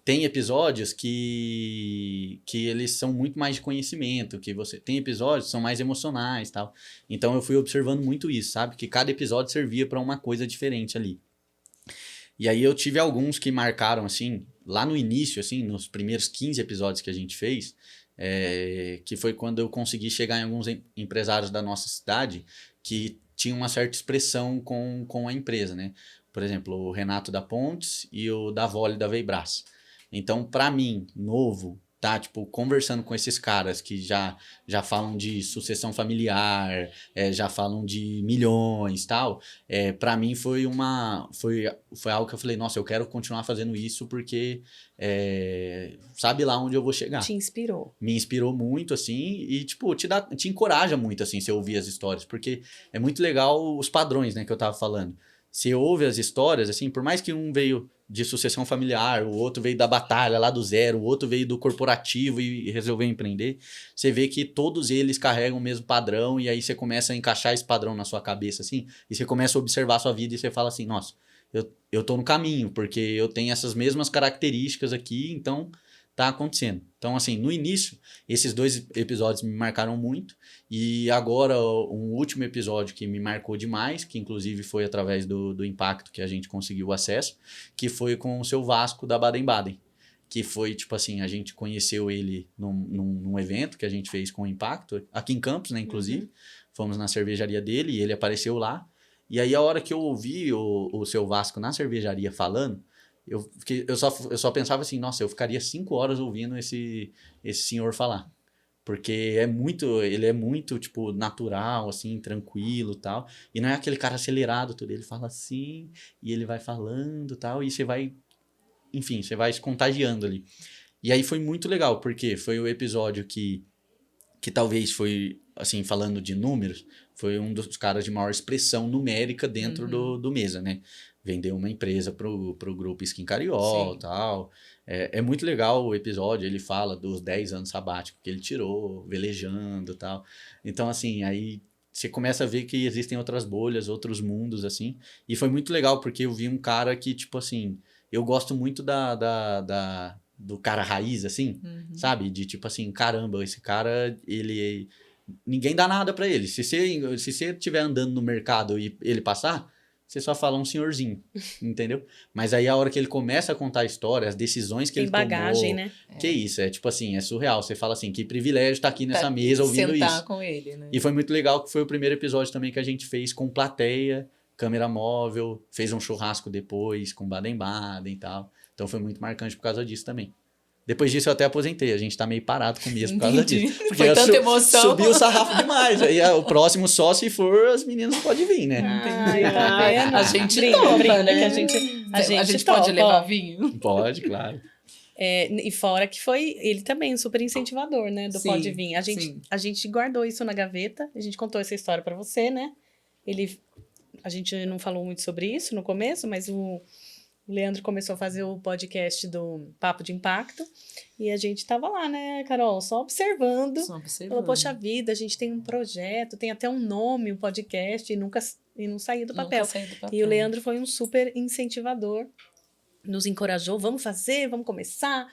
Tem episódios que eles são muito mais de conhecimento, tem episódios que são mais emocionais, tal. Então eu fui observando muito isso, sabe? Que cada episódio servia para uma coisa diferente ali. E aí eu tive alguns que marcaram, assim, lá no início, assim, nos primeiros 15 episódios que a gente fez, que foi quando eu consegui chegar em alguns empresários da nossa cidade que tinham uma certa expressão com a empresa, né? Por exemplo, o Renato da Pontes e o Davoli da Veibras. Então, para mim, novo, tá? Tipo, conversando com esses caras que já falam de sucessão familiar, já falam de milhões e tal, para mim foi algo que eu falei, nossa, eu quero continuar fazendo isso porque sabe lá onde eu vou chegar. Te inspirou. Me inspirou muito, assim, e, tipo, te encoraja muito, assim, você ouvir as histórias, porque é muito legal os padrões, né, que eu tava falando. Você ouve as histórias, assim, por mais que um veio de sucessão familiar, o outro veio da batalha lá do zero, o outro veio do corporativo e resolveu empreender, você vê que todos eles carregam o mesmo padrão e aí você começa a encaixar esse padrão na sua cabeça, assim, e você começa a observar a sua vida e você fala assim, nossa, eu tô no caminho, porque eu tenho essas mesmas características aqui, então tá acontecendo. Então, assim, no início, esses 2 episódios me marcaram muito. E agora, um último episódio que me marcou demais, que inclusive foi através do impacto que a gente conseguiu acesso, que foi com o seu Vasco da Baden-Baden. Que foi, tipo assim, a gente conheceu ele num evento que a gente fez com o Impacto, aqui em Campos, né, inclusive. Fomos na cervejaria dele e ele apareceu lá. E aí, a hora que eu ouvi o seu Vasco na cervejaria falando, eu só pensava assim, nossa, eu ficaria 5 horas ouvindo esse senhor falar. Porque ele é muito, tipo, natural, assim, tranquilo e tal. E não é aquele cara acelerado, tudo. Ele fala assim, e ele vai falando e tal, e você vai, enfim, você vai se contagiando ali. E aí foi muito legal, porque foi o episódio que talvez foi, assim, falando de números, foi um dos caras de maior expressão numérica dentro do Mesa, né? Vendeu uma empresa pro grupo Skin Cariol e tal. É muito legal o episódio, ele fala dos 10 anos sabáticos que ele tirou, velejando e tal. Então, assim, aí você começa a ver que existem outras bolhas, outros mundos, assim. E foi muito legal, porque eu vi um cara que, tipo assim, eu gosto muito do cara raiz, assim, sabe? De tipo assim, caramba, esse cara, ele... Ninguém dá nada pra ele. Se você estiver andando no mercado e ele passar, você só fala um senhorzinho, entendeu? Mas aí a hora que ele começa a contar a história, as decisões que Tem ele bagagem, tomou... né? Que isso, é tipo assim, é surreal. Você fala assim, que privilégio estar aqui nessa mesa ouvindo sentar isso. com ele, né? E foi muito legal que foi o primeiro episódio também que a gente fez com plateia, câmera móvel, fez um churrasco depois com Baden-Baden e tal. Então foi muito marcante por causa disso também. Depois disso eu até aposentei, a gente tá meio parado com o mesmo por causa Entendi. disso. Porque Foi tanta emoção. Subiu o sarrafo demais. Aí o próximo só, se for, as meninas podem vir, né? Ai, tá vendo? A gente Brinca, topa, brinca, né? que a gente pode topa, levar ó. vinho? Pode, claro. E fora que foi ele também um super incentivador, né? Do Sim, Pode Vir. sim. A gente guardou isso na gaveta, a gente contou essa história pra você, né? A gente não falou muito sobre isso no começo, mas o Leandro começou a fazer o podcast do Papo de Impacto e a gente tava lá, né, Carol? Só observando. Só observando. Falou, poxa vida, a gente tem um projeto, tem até um nome, um podcast, e não saiu do papel. Nunca saiu do papel. E o Leandro foi um super incentivador, nos encorajou, vamos fazer, vamos começar.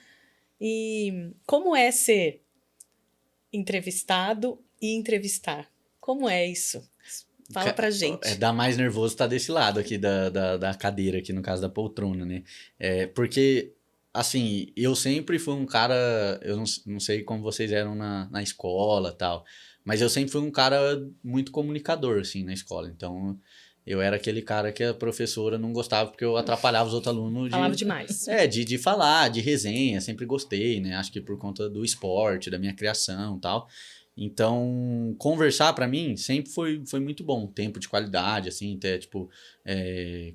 E como é ser entrevistado e entrevistar? Como é isso? Fala pra gente. Dá mais nervoso estar desse lado aqui da cadeira, aqui no caso da poltrona, né? Porque, assim, eu sempre fui um cara, eu não sei como vocês eram na escola e tal, mas eu sempre fui um cara muito comunicador, assim, na escola. Então, eu era aquele cara que a professora não gostava porque eu atrapalhava os outros alunos Falava demais. de falar, de resenha, sempre gostei, né? Acho que por conta do esporte, da minha criação e tal. Então, conversar pra mim sempre foi muito bom. Tempo de qualidade, assim, até, tipo,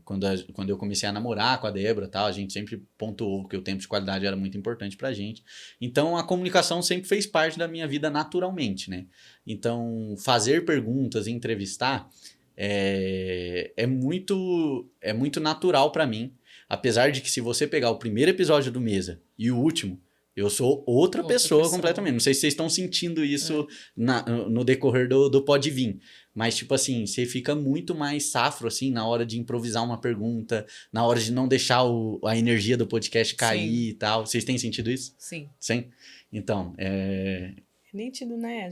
quando eu comecei a namorar com a Débora e tal, a gente sempre pontuou que o tempo de qualidade era muito importante pra gente. Então, a comunicação sempre fez parte da minha vida naturalmente, né? Então, fazer perguntas e entrevistar é muito natural pra mim. Apesar de que se você pegar o primeiro episódio do Mesa e o último, eu sou outra pessoa completamente. Não sei se vocês estão sentindo isso no decorrer do Pode Vir. Mas, tipo assim, você fica muito mais safro, assim, na hora de improvisar uma pergunta, na hora de não deixar a energia do podcast cair e tal. Vocês têm sentido isso? Sim. Sim? Então, É nítido, né?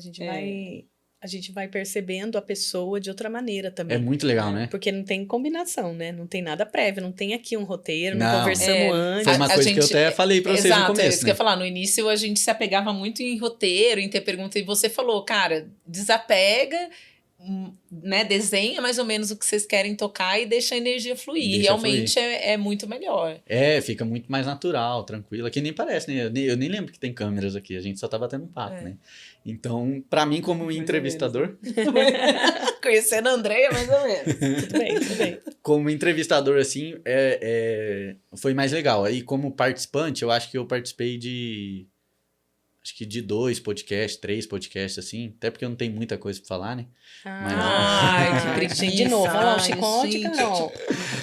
A gente vai percebendo a pessoa de outra maneira também. é muito legal, né? Porque não tem combinação, né? Não tem nada prévio, não tem aqui um roteiro, não Não. conversamos antes. Foi uma coisa que eu até falei pra vocês no Exato, começo, isso que eu né? ia falar. No início, a gente se apegava muito em roteiro, em ter pergunta. E você falou, cara, desapega, né? Desenha mais ou menos o que vocês querem tocar e deixa a energia fluir. Deixa Realmente é muito melhor. Fica muito mais natural, tranquilo. Aqui nem parece, né? Eu nem lembro que tem câmeras aqui. A gente só tá batendo um papo, né? Então, pra mim, como entrevistador... Conhecendo a Andrea, mais ou menos. Tudo bem, tudo bem. Como entrevistador, assim, foi mais legal. Aí, como participante, eu acho que eu participei de 2 podcasts, 3 podcasts, assim. Até porque eu não tenho muita coisa pra falar, né? Ai, que preguiça. Gente, de novo, olha lá o Ai, chicote, gente. Carol.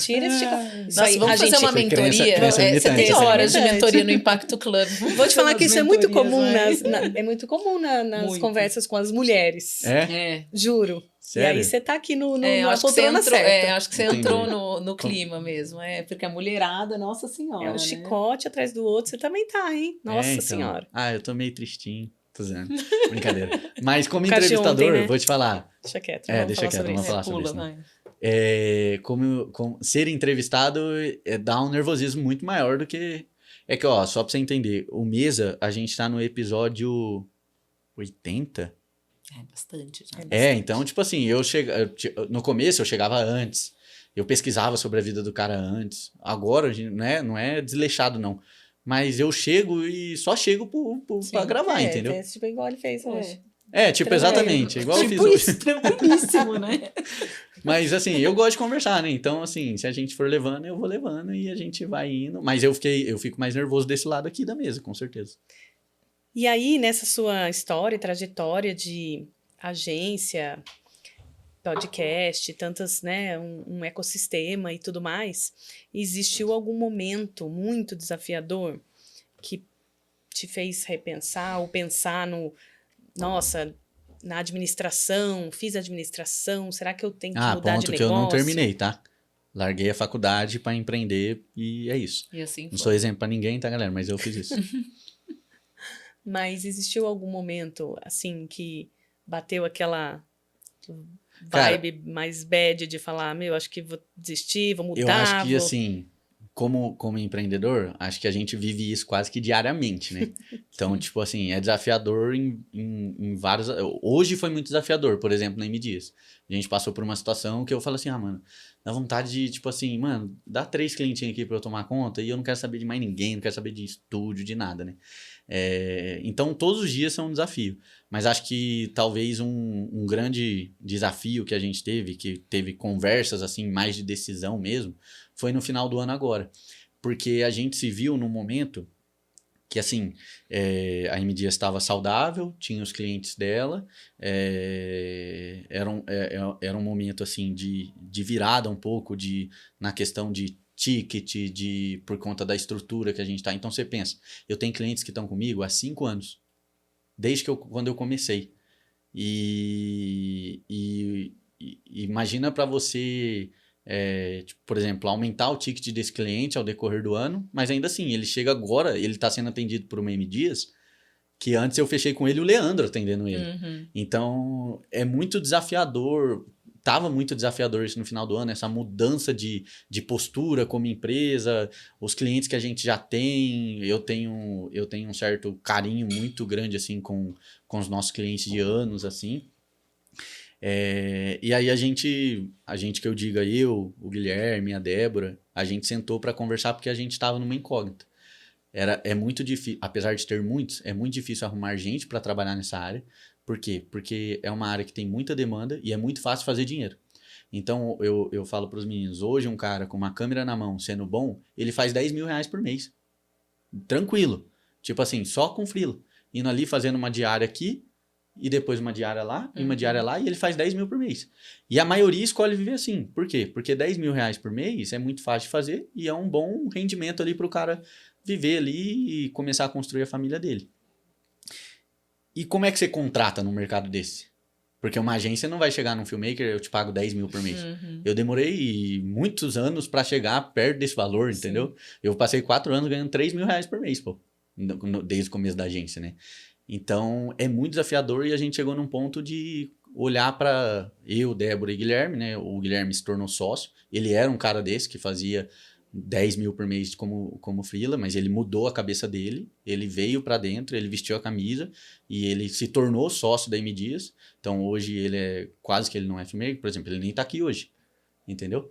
Tira esse chicote. Isso Nossa, aí, vamos a fazer gente- uma Foi mentoria? crença Você limitante, tem essa é horas de limitante. mentoria no Impacto Club. Vou te falar que isso é muito comum Mentorias, é muito comum nas Muito. conversas com as mulheres. É. Juro. Sério? E aí você tá aqui no Eu na acho que você poltrona entrou, certa. acho que você Entendi. entrou no clima mesmo. Porque a mulherada, nossa senhora. É um né? chicote atrás do outro, você também tá, hein? Nossa Então. senhora. Eu tô meio tristinho. Tô dizendo. Brincadeira. Mas como Por causa de entrevistador, ontem, né? vou te falar. Deixa quieto. Deixa quieto, sobre vamos isso. falar sobre Pula, isso, né? vai. Como ser entrevistado dá um nervosismo muito maior do que... É que, ó, só pra você entender, o Mesa, a gente tá no episódio 80? Bastante. Já. Então, tipo assim, no começo eu chegava antes, eu pesquisava sobre a vida do cara antes. Agora, né, não é desleixado, não. Mas eu chego e só chego pra gravar, entendeu? Tipo igual ele fez hoje. Tipo, exatamente, igual eu fiz Tipo hoje. isso, tranquilíssimo, né? Mas, assim, eu gosto de conversar, né? Então, assim, se a gente for levando, eu vou levando e a gente vai indo. Mas eu fico mais nervoso desse lado aqui da mesa, com certeza. E aí, nessa sua história, trajetória de agência, podcast, tantas, né, um ecossistema e tudo mais, existiu algum momento muito desafiador que te fez repensar ou pensar nossa, na administração, fiz administração, será que eu tenho que mudar de Ponto negócio? que eu não terminei, tá? Larguei a faculdade para empreender e é isso. E assim Não foi. sou exemplo para ninguém, tá, galera? Mas eu fiz isso. Mas existiu algum momento, assim, que bateu aquela Cara, vibe mais bad de falar, meu, acho que vou desistir, vou eu acho mudar, que, vou... assim, como empreendedor, acho que a gente vive isso quase que diariamente, né? Então, tipo assim, é desafiador em vários... Hoje foi muito desafiador, por exemplo, na M Dias. A gente passou por uma situação que eu falo assim, mano, dá vontade de, tipo assim, mano, dá 3 clientinhos aqui pra eu tomar conta e eu não quero saber de mais ninguém, não quero saber de estúdio, de nada, né? Então, todos os dias são um desafio. Mas acho que talvez um grande desafio que a gente teve, que teve conversas, assim, mais de decisão mesmo, foi no final do ano agora. Porque a gente se viu num momento que, assim, a M Dias estava saudável, tinha os clientes dela, era um momento, assim, de virada um pouco na questão de ticket, por conta da estrutura que a gente está. Então, você pensa, eu tenho clientes que estão comigo há 5 anos, desde quando eu comecei. E imagina para você, tipo, por exemplo, aumentar o ticket desse cliente ao decorrer do ano, mas ainda assim, ele chega agora, ele está sendo atendido por uma M Dias, que antes eu fechei com ele o Leandro atendendo ele. Uhum. Então, é muito desafiador, tava muito desafiador isso no final do ano, essa mudança de postura como empresa, os clientes que a gente já tem, eu tenho um certo carinho muito grande, assim, com os nossos clientes de anos, assim. E aí a gente que eu diga, o Guilherme, a Débora, a gente sentou para conversar porque a gente estava numa incógnita. É muito difícil, apesar de ter muitos, é muito difícil arrumar gente para trabalhar nessa área. Por quê? Porque é uma área que tem muita demanda e é muito fácil fazer dinheiro. Então, eu falo para os meninos, hoje um cara com uma câmera na mão, sendo bom, ele faz 10 mil reais por mês. Tranquilo. Tipo assim, só com freela. Indo ali, fazendo uma diária aqui, e depois uma diária lá, e uma diária lá, e ele faz 10 mil por mês. E a maioria escolhe viver assim. Por quê? Porque 10 mil reais por mês é muito fácil de fazer e é um bom rendimento ali para o cara viver ali e começar a construir a família dele. E como é que você contrata num mercado desse? Porque uma agência não vai chegar num filmmaker, eu te pago 10 mil por mês. Eu demorei muitos anos para chegar perto desse valor, entendeu? Eu passei 4 anos ganhando 3 mil reais por mês, pô. Desde o começo da agência, né? Então, é muito desafiador e a gente chegou num ponto de olhar para eu, Débora e Guilherme, né? O Guilherme se tornou sócio. Ele era um cara desse que fazia 10 mil por mês como freela, mas ele mudou a cabeça dele, ele veio para dentro, ele vestiu a camisa e ele se tornou sócio da M Dias. Então, hoje ele quase que ele não é filmmaker, por exemplo, ele nem tá aqui hoje, entendeu?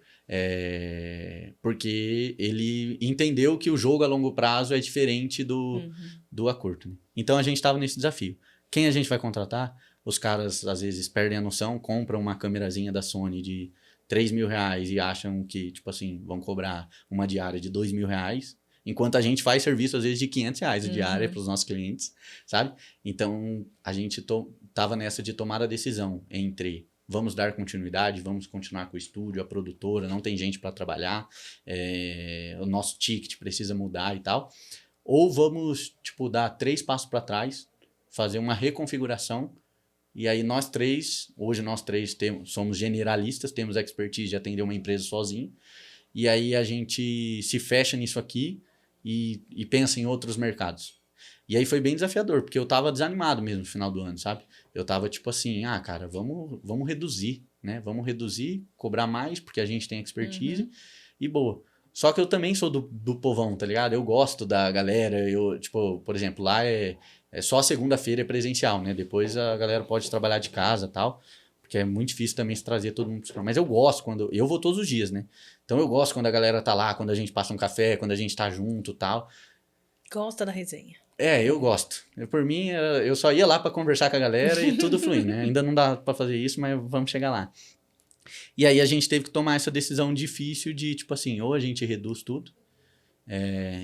Porque ele entendeu que o jogo a longo prazo é diferente do a curto. Né? Então, a gente estava nesse desafio. Quem a gente vai contratar? Os caras, às vezes, perdem a noção, compram uma câmerazinha da Sony de 3 mil reais e acham que, tipo assim, vão cobrar uma diária de 2 mil reais, enquanto a gente faz serviço, às vezes, de 500 reais a diária para os nossos clientes, sabe? Então, a gente tava nessa de tomar a decisão entre vamos dar continuidade, vamos continuar com o estúdio, a produtora, não tem gente para trabalhar, o nosso ticket precisa mudar e tal, ou vamos, tipo, dar 3 passos para trás, fazer uma reconfiguração. E aí hoje nós três somos generalistas, temos expertise de atender uma empresa sozinho. E aí a gente se fecha nisso aqui e pensa em outros mercados. E aí foi bem desafiador, porque eu tava desanimado mesmo no final do ano, sabe? Eu tava tipo assim, cara, vamos reduzir, né? Vamos reduzir, cobrar mais, porque a gente tem expertise e boa. Só que eu também sou do povão, tá ligado? Eu gosto da galera, tipo, por exemplo, lá só a segunda-feira é presencial, né? Depois a galera pode trabalhar de casa e tal, porque é muito difícil também se trazer todo mundo pro escritório. Mas eu gosto eu vou todos os dias, né? Então eu gosto quando a galera tá lá, quando a gente passa um café, quando a gente tá junto e tal. Gosta da resenha. Eu gosto. Por mim, eu só ia lá pra conversar com a galera e tudo fluindo, né? Ainda não dá pra fazer isso, mas vamos chegar lá. E aí a gente teve que tomar essa decisão difícil de, tipo assim, ou a gente reduz tudo,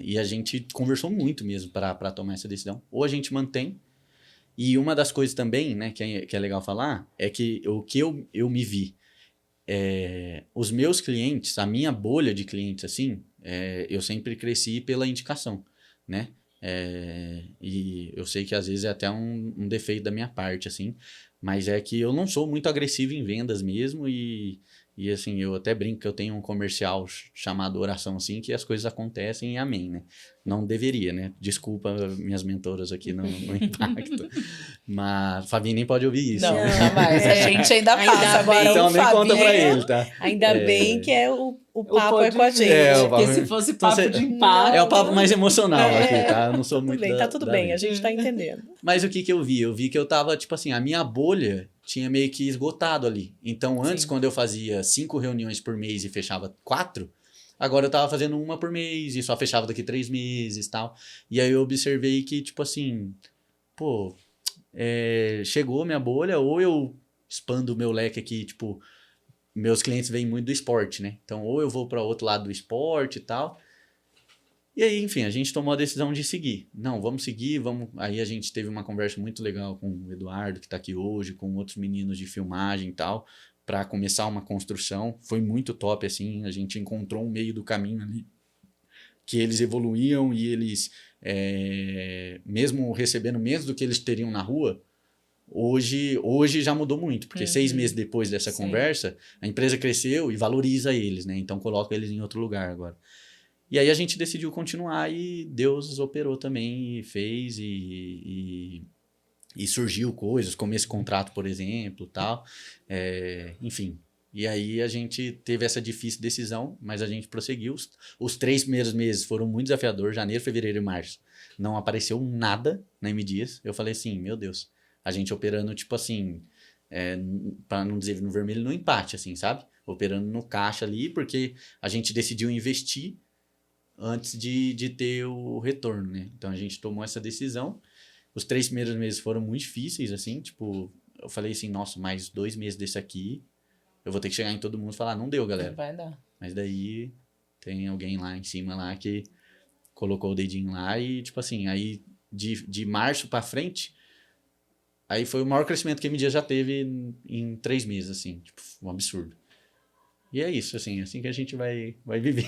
e a gente conversou muito mesmo para tomar essa decisão, ou a gente mantém. E uma das coisas também, né, que é legal falar, é que o que eu me vi, os meus clientes, a minha bolha de clientes, assim, eu sempre cresci pela indicação, né? E eu sei que às vezes é até um defeito da minha parte, assim, mas é que eu não sou muito agressivo em vendas mesmo e E assim, eu até brinco que eu tenho um comercial chamado Oração Assim, que as coisas acontecem e amém, né? Não deveria, né? Desculpa minhas mentoras aqui no impacto. Mas o Fabinho nem pode ouvir isso. Não, né? jamais. A gente ainda Ainda passa. bem. Agora Então o nem conta pra Fabinho- ele, tá? Ainda bem que o papo é pode com a vir. gente. É, o Porque papo- se fosse Então papo você- de impacto... É o papo mais emocional É. aqui, tá? Eu não sou Tudo muito bem, tá tudo da bem, vida. a gente tá entendendo. Mas o que que eu vi? Eu vi que eu tava, tipo assim, a minha bolha tinha meio que esgotado ali. Então, antes, Sim. quando eu fazia 5 reuniões por mês e fechava 4, agora eu tava fazendo uma por mês e só fechava daqui 3 meses e tal. E aí eu observei que, tipo assim, pô, chegou minha bolha, ou eu expando o meu leque aqui, tipo, meus clientes vêm muito do esporte, né? Então, ou eu vou para outro lado do esporte e tal. E aí, enfim, a gente tomou a decisão de seguir. Não, vamos seguir, vamos. Aí a gente teve uma conversa muito legal com o Eduardo, que está aqui hoje, com outros meninos de filmagem e tal, para começar uma construção. Foi muito top, assim. A gente encontrou um meio do caminho ali, que eles evoluíam e eles, mesmo recebendo menos do que eles teriam na rua, hoje já mudou muito, porque 6 meses depois dessa Sim. conversa, a empresa cresceu e valoriza eles, né? Então coloca eles em outro lugar agora. E aí a gente decidiu continuar e Deus operou também e fez e surgiu coisas, como esse contrato, por exemplo, tal. Enfim. E aí a gente teve essa difícil decisão, mas a gente prosseguiu. Os 3 primeiros meses foram muito desafiadores, janeiro, fevereiro e março. Não apareceu nada na M Dias. Eu falei assim, meu Deus, a gente operando tipo assim, para não dizer no vermelho, no empate, assim, sabe? Operando no caixa ali, porque a gente decidiu investir antes de ter o retorno, né? Então a gente tomou essa decisão. Os 3 primeiros meses foram muito difíceis, assim, tipo, eu falei assim, nossa, mais 2 meses desse aqui, eu vou ter que chegar em todo mundo e falar, não deu, galera. Não vai dar. Mas daí tem alguém lá em cima lá que colocou o dedinho lá e, tipo assim, aí de março pra frente, aí foi o maior crescimento que a mídia já teve em 3 meses, assim, tipo, um absurdo. E é isso, assim que a gente vai viver.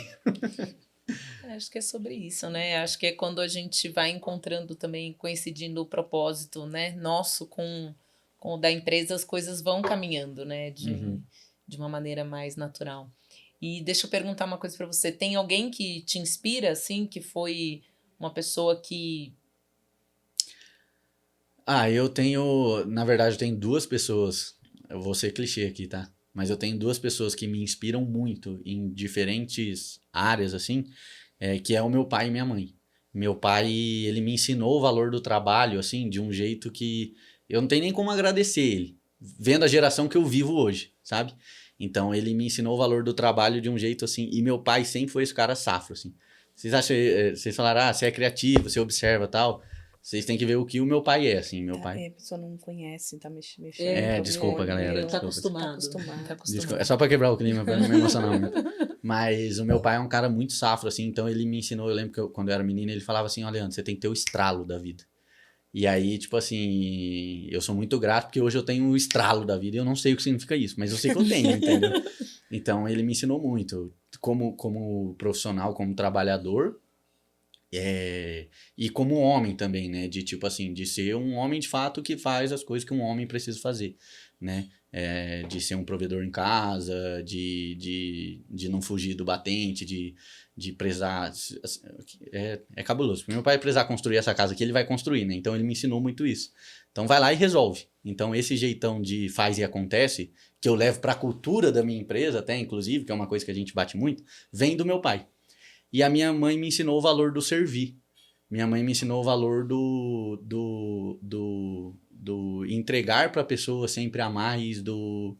Acho que é sobre isso, né? Acho que é quando a gente vai encontrando também, coincidindo o propósito, né? Nosso com o da empresa, as coisas vão caminhando, né? De uma maneira mais natural. E deixa eu perguntar uma coisa para você. Tem alguém que te inspira, assim, que foi uma pessoa que... Eu tenho, na verdade, eu tenho 2 pessoas, eu vou ser clichê aqui, tá? Mas eu tenho 2 pessoas que me inspiram muito em diferentes áreas, assim, que é o meu pai e minha mãe. Meu pai, ele me ensinou o valor do trabalho, assim, de um jeito que eu não tenho nem como agradecer ele, vendo a geração que eu vivo hoje, sabe? Então, ele me ensinou o valor do trabalho de um jeito, assim, e meu pai sempre foi esse cara safro, assim. Vocês acham, vocês falaram, você é criativo, você observa tal, vocês têm que ver o que o meu pai é, assim, meu pai. A pessoa não conhece, tá mexendo. Desculpa, galera. Tá Desculpa. acostumado. Tá acostumado. Desculpa, é só pra quebrar o clima, pra não me emocionar muito. Mas o meu pai é um cara muito safro, assim, então ele me ensinou, eu lembro que quando eu era menino, ele falava assim, olha, Leandro, você tem que ter o estralo da vida. E aí, tipo assim, eu sou muito grato porque hoje eu tenho o estralo da vida e eu não sei o que significa isso, mas eu sei que eu tenho, entendeu? Então ele me ensinou muito, como profissional, como trabalhador, e como homem também, né? De tipo assim, de ser um homem de fato que faz as coisas que um homem precisa fazer, né? De ser um provedor em casa, de não fugir do batente, de prezar. É cabuloso. Meu pai prezar construir essa casa aqui, ele vai construir, né? Então ele me ensinou muito isso. Então vai lá e resolve. Então esse jeitão de faz e acontece, que eu levo para a cultura da minha empresa, até inclusive, que é uma coisa que a gente bate muito, vem do meu pai. E a minha mãe me ensinou o valor do servir. Minha mãe me ensinou o valor do entregar para a pessoa sempre a mais, do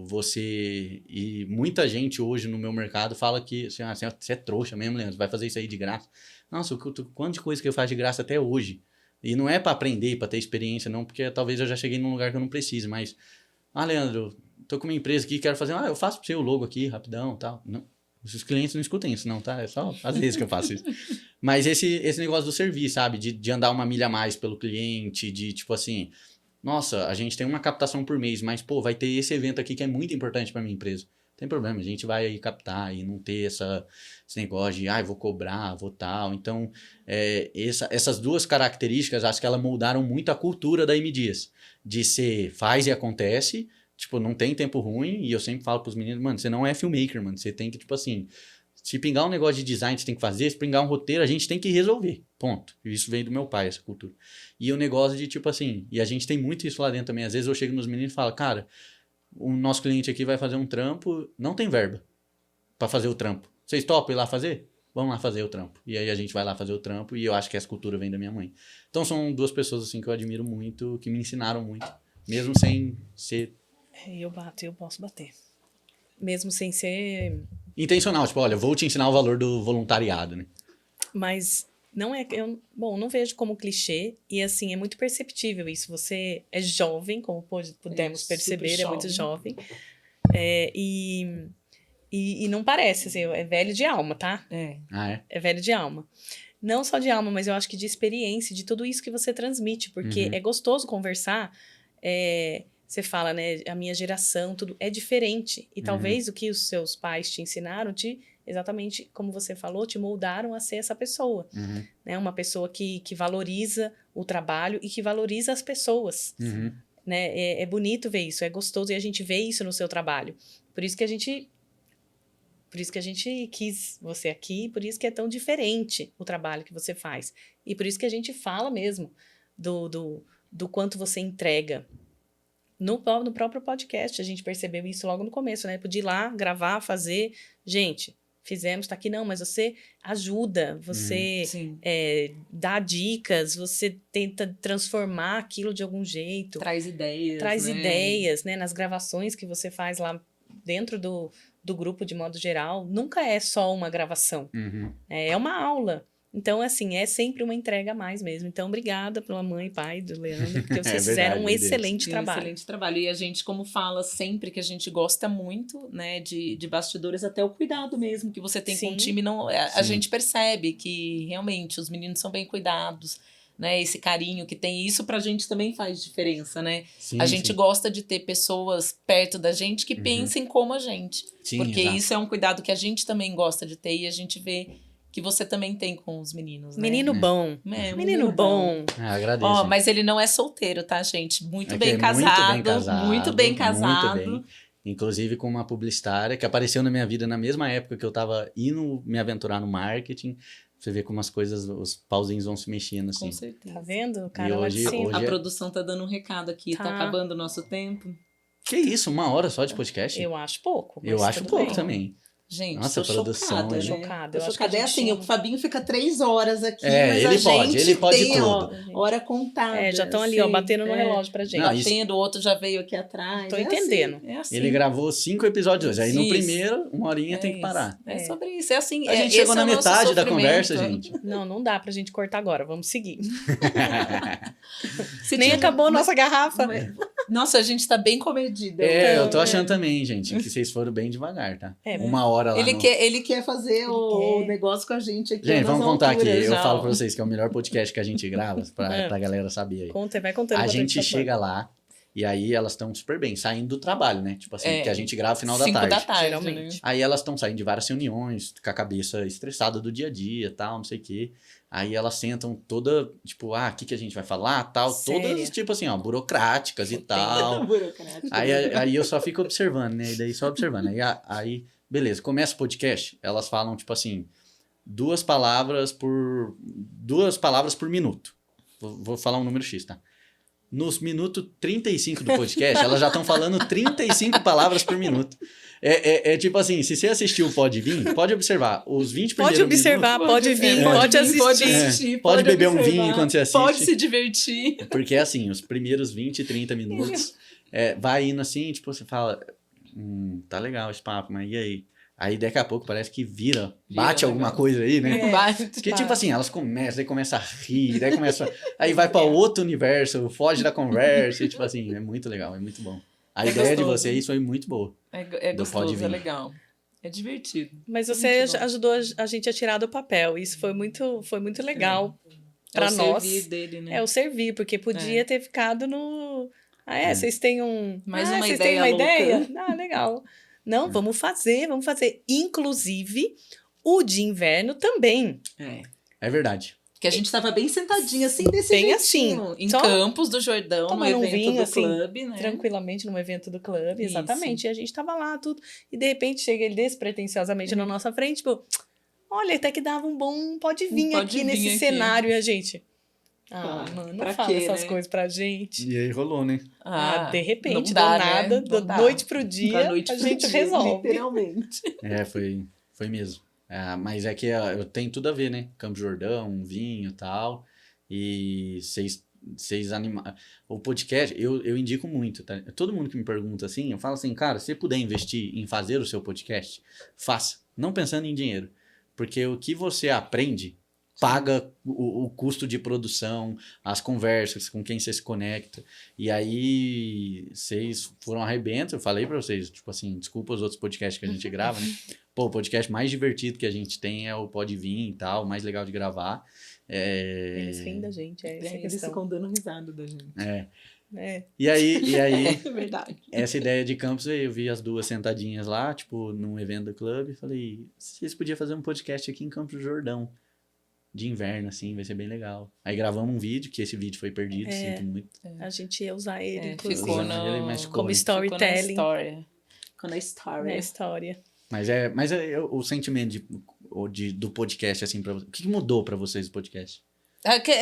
você... E muita gente hoje no meu mercado fala que assim, você é trouxa mesmo, Leandro, vai fazer isso aí de graça. Nossa, quanto de coisa que eu faço de graça até hoje. E não é para aprender, para ter experiência, não, porque talvez eu já cheguei num lugar que eu não precise, mas... Leandro, tô com uma empresa aqui, quero fazer... eu faço para você o logo aqui, rapidão, tal. Não. Os clientes não escutem isso, não, tá? É só às vezes que eu faço isso. Mas esse negócio do serviço, sabe? De andar uma milha a mais pelo cliente, de tipo assim... Nossa, a gente tem uma captação por mês, mas, pô, vai ter esse evento aqui que é muito importante para minha empresa. Não tem problema, a gente vai aí captar e não ter esse negócio de, vou cobrar, vou tal. Então, essas 2 características, acho que elas moldaram muito a cultura da M Dias. De ser faz e acontece, tipo, não tem tempo ruim, e eu sempre falo pros meninos, mano, você não é filmmaker, mano, você tem que, tipo assim, se pingar um negócio de design, você tem que fazer, se pingar um roteiro, a gente tem que resolver, ponto. Isso vem do meu pai, essa cultura. E o negócio de, tipo assim, e a gente tem muito isso lá dentro também, às vezes eu chego nos meninos e falo, cara, o nosso cliente aqui vai fazer um trampo, não tem verba pra fazer o trampo. Vocês topam ir lá fazer? Vamos lá fazer o trampo. E aí a gente vai lá fazer o trampo, e eu acho que essa cultura vem da minha mãe. Então são duas pessoas, assim, que eu admiro muito, que me ensinaram muito, mesmo sem ser Eu bato e eu posso bater. Mesmo sem ser... intencional, tipo, olha, vou te ensinar o valor do voluntariado, né? Mas não é... Bom, não vejo como clichê. E, assim, é muito perceptível isso. Você é jovem, como pudemos perceber, é muito jovem. E não parece, assim, é velho de alma, tá? Ah, é? É velho de alma. Não só de alma, mas eu acho que de experiência, de tudo isso que você transmite. Porque é gostoso conversar. Você fala, né? A minha geração, tudo é diferente. E talvez o que os seus pais te ensinaram, exatamente como você falou, te moldaram a ser essa pessoa. Né? Uma pessoa que valoriza o trabalho e que valoriza as pessoas. Né? É bonito ver isso, é gostoso. E a gente vê isso no seu trabalho. Por isso que a gente quis você aqui, por isso que é tão diferente o trabalho que você faz. E por isso que a gente fala mesmo do quanto você entrega. No próprio podcast, a gente percebeu isso logo no começo, né? Podia ir lá, gravar, fazer. Gente, fizemos, tá aqui. Não, mas você ajuda, você dá dicas, você tenta transformar aquilo de algum jeito. Traz ideias, né? Nas gravações que você faz lá dentro do grupo, de modo geral. Nunca é só uma gravação. É uma aula. Então, assim, é sempre uma entrega a mais mesmo. Então, obrigada pela mãe e pai do Leandro, porque vocês fizeram um excelente trabalho. Um excelente trabalho. E a gente, como fala sempre, que a gente gosta muito, né, de bastidores, até o cuidado mesmo que você tem com o time. A gente percebe que, realmente, os meninos são bem cuidados, né, esse carinho que tem. Isso pra gente também faz diferença, né? A gente gosta de ter pessoas perto da gente que pensem como a gente. Porque isso é um cuidado que a gente também gosta de ter, e a gente vê que você também tem com os meninos, né? Menino bom. Menino bom. Agradeço. Mas ele não é solteiro, tá, gente? Muito bem casado. Muito bem casado. Muito bem. Inclusive com uma publicitária que apareceu na minha vida na mesma época que eu tava indo me aventurar no marketing. Você vê como as coisas, os pauzinhos vão se mexendo, assim. Com certeza. Tá vendo? O cara E lá de cima. A produção tá dando um recado aqui. Tá acabando o nosso tempo. Que isso? 1 hora só de podcast? Eu acho pouco. Eu acho pouco também. Gente, nossa, tô produção, chocada, né? Chocada. Eu tô chocada. É assim, o Fabinho fica 3 horas aqui, mas ele pode tem, tudo. Hora contada. Já estão ali, batendo no relógio pra gente. Batendo, o outro já veio aqui atrás. Tô entendendo. Assim, é assim. Ele gravou 5 episódios hoje. Aí no primeiro, 1 horinha tem que parar. É sobre isso. É assim. A gente chegou na metade da conversa, gente. Não dá pra gente cortar agora. Vamos seguir. Nem acabou a nossa garrafa. Nossa, a gente tá bem comedida. Eu tô achando também, gente, que vocês foram bem devagar, tá? 1 hora lá. Ele quer fazer o negócio com a gente aqui. Gente, vamos contar aqui. Eu falo pra vocês que é o melhor podcast que a gente grava, pra galera saber aí. Conta, vai contando. A gente chega lá, e aí elas estão super bem, saindo do trabalho, né? Tipo assim, que a gente grava no final da tarde. 5 da tarde, geralmente. Aí elas estão saindo de várias reuniões, com a cabeça estressada do dia a dia, tal, não sei o quê. Aí elas sentam toda, tipo, o que a gente vai falar, tal. Séria? Todas, tipo assim, ó, burocráticas e tal. Aí eu só fico observando, né? E daí só observando. Aí, beleza, começa o podcast, elas falam, tipo assim, 2 palavras por minuto. Vou falar um número X, tá? Nos minutos 35 do podcast, elas já estão falando 35 palavras por minuto. É tipo assim, se você assistiu o Pode Vir, pode observar. Os 20 primeiros minutos... Pode observar, pode vir, pode assistir. Pode beber um vinho enquanto você assiste. Pode se divertir. Porque assim, os primeiros 20, 30 minutos, vai indo assim, tipo, você fala, tá legal esse papo, mas e aí? Aí daqui a pouco parece que bate alguma coisa aí, né? Porque tipo assim, elas começam a rir, aí vai pra outro universo, foge da conversa, e tipo assim, é muito legal, é muito bom. A ideia de vocês foi muito boa. É gostoso, é legal. É divertido. Mas você ajudou a gente a tirar do papel, isso foi muito legal pra nós. O servir dele, né? É o servir, porque podia ter ficado no... vocês têm mais uma vocês ideia têm uma louca. ideia? Legal. Não, vamos fazer. Inclusive, o de inverno também. É verdade. Que a gente tava bem sentadinha, assim, desse Bem jeitinho. assim, Em só Campos do Jordão, no tomando um evento vinho, do assim, clube, né? tranquilamente num evento do clube, Isso. exatamente. E a gente tava lá, tudo. E de repente chega ele despretensiosamente na nossa frente, tipo, olha, até que dava um bom pode vir pode aqui vir nesse aqui. cenário. E a gente, Ah, mano, não pra fala quê, essas né? coisas pra gente. E aí rolou, né? De repente, não dá, do nada, né? da Não dá. noite pro Da dia, noite a pro gente dia, resolve. literalmente. Foi mesmo. Mas é que eu tenho tudo a ver, né? Campo Jordão, um vinho e tal. E vocês animaram. O podcast, eu indico muito, tá? Todo mundo que me pergunta assim, eu falo assim, cara, se você puder investir em fazer o seu podcast, faça. Não pensando em dinheiro. Porque o que você aprende paga o custo de produção, as conversas, com quem você se conecta. E aí, vocês foram arrebentos. Eu falei pra vocês, tipo assim, desculpa os outros podcasts que a gente grava, né? Pô, o podcast mais divertido que a gente tem é o Pode Vir e tal, o mais legal de gravar. Eles riem da gente, é essa a Eles questão. ficam dando risada da gente. E aí É verdade. essa ideia de campus, eu vi as duas sentadinhas lá, tipo, num evento do clube, e falei, vocês podiam fazer um podcast aqui em Campos do Jordão, de inverno, assim, vai ser bem legal. Aí gravamos um vídeo, que esse vídeo foi perdido, sinto muito. A gente ia usar ele, inclusive, Ficou Ele, mas ficou, como né? storytelling Ficou na história. na história. Mas o sentimento do podcast, assim, o que mudou pra vocês o podcast?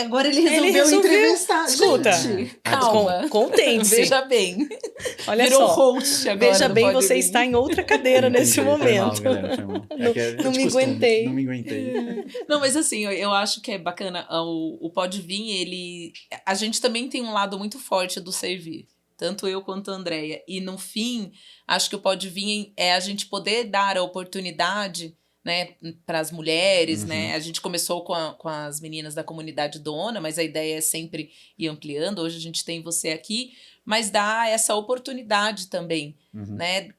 Agora ele resolveu entrevistar. Escuta, Gente, calma. Contente-se. Veja bem. Olha Virou só. host agora. Veja do bem, Pode você Vir. está em outra cadeira nesse Entendi, foi mal, momento. galera, foi mal. Não- que é não de me costume, aguentei. Não me aguentei. Não, mas assim, eu acho que é bacana. O Pode Vir, ele... A gente também tem um lado muito forte do servir. Tanto eu quanto a Andrea. E no fim, acho que o Pode Vir é a gente poder dar a oportunidade, né, para as mulheres, né? A gente começou com as meninas da comunidade dona, mas a ideia é sempre ir ampliando. Hoje a gente tem você aqui, mas dá essa oportunidade também, né?